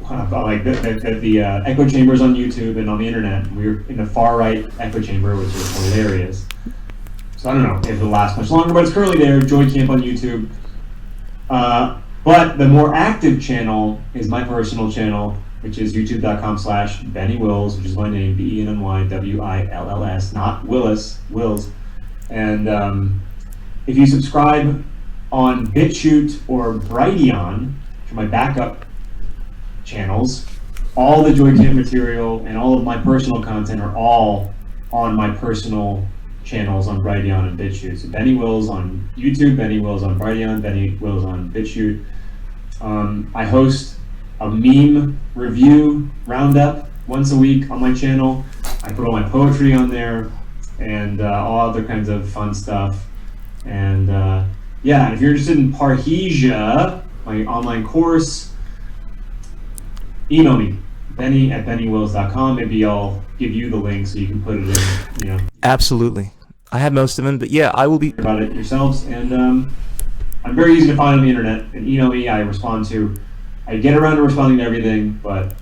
S3: Like the echo chambers on YouTube and on the internet, we were in the far right echo chamber, which is hilarious. So I don't know if it'll last much longer, but it's currently there. JoyCamp on YouTube. But the more active channel is my personal channel, which is youtube.com/BennyWills, which is my name, BennyWills, not Willis, Wills. And if you subscribe on BitChute or Brighteon for my backup channels, all the JoyCamp material and all of my personal content are all on my personal channels on Brighteon and BitChute. So BennyWills on YouTube, BennyWills on Brighteon, BennyWills on BitChute. I host a meme review roundup once a week on my channel. I put all my poetry on there and all other kinds of fun stuff. And yeah, if you're interested in Parrhesia, my online course, email me, benny@bennywills.com. Maybe I'll give you the link so you can put it in,
S2: Absolutely. I have most of them, but yeah, I will be
S3: about it yourselves. And I'm very easy to find on the internet, and email me. I respond to. I get around to responding to everything, but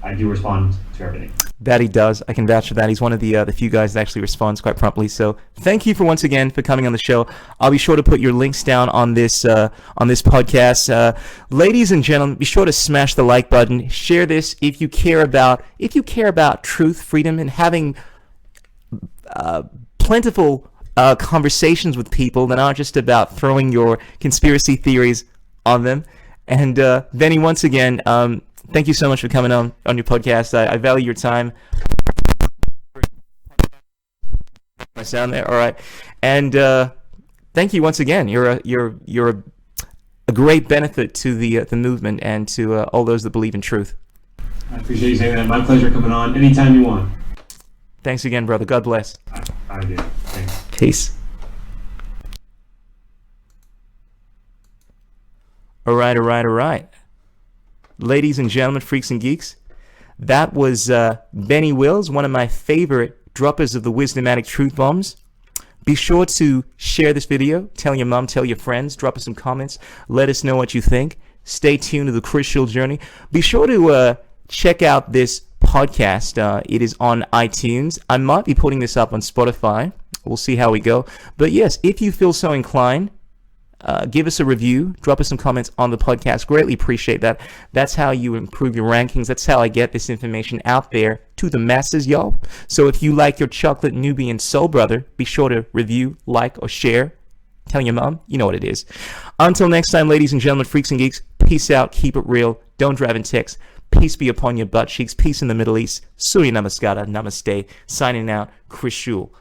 S3: I do respond to everything.
S2: That he does. I can vouch for that. He's one of the few guys that actually responds quite promptly. So thank you for once again for coming on the show. I'll be sure to put your links down on this podcast. Ladies and gentlemen, be sure to smash the like button. Share this if you care about truth, freedom, and having plentiful conversations with people that aren't just about throwing your conspiracy theories on them. And Benny, once again, thank you so much for coming on your podcast. I value your time. My sound there, all right. And thank you once again. You're a great benefit to the movement and to all those that believe in truth.
S3: I appreciate you saying that. My pleasure coming on anytime you want.
S2: Thanks again, brother. God bless.
S3: I do. Thanks.
S2: Peace. All right. Ladies and gentlemen, freaks and geeks, that was BennyWills, one of my favorite droppers of the wisdomatic truth bombs. Be sure to share this video, tell your mom, tell your friends, drop us some comments, let us know what you think. Stay tuned to the Crucial Journey. Be sure to check out this podcast. It is on iTunes. I might be putting this up on Spotify. We'll see how we go. But yes, if you feel so inclined, give us a review, drop us some comments on the podcast. Greatly appreciate that. That's how you improve your rankings. That's how I get this information out there to the masses, y'all. So if you like your chocolate Nubian soul brother, be sure to review, like, or share. Tell your mom, you know what it is. Until next time, ladies and gentlemen, freaks and geeks, peace out, keep it real, don't drive in text. Peace be upon your butt cheeks, peace in the Middle East. Surya Namaskara, Namaste. Signing out, Chris Shul.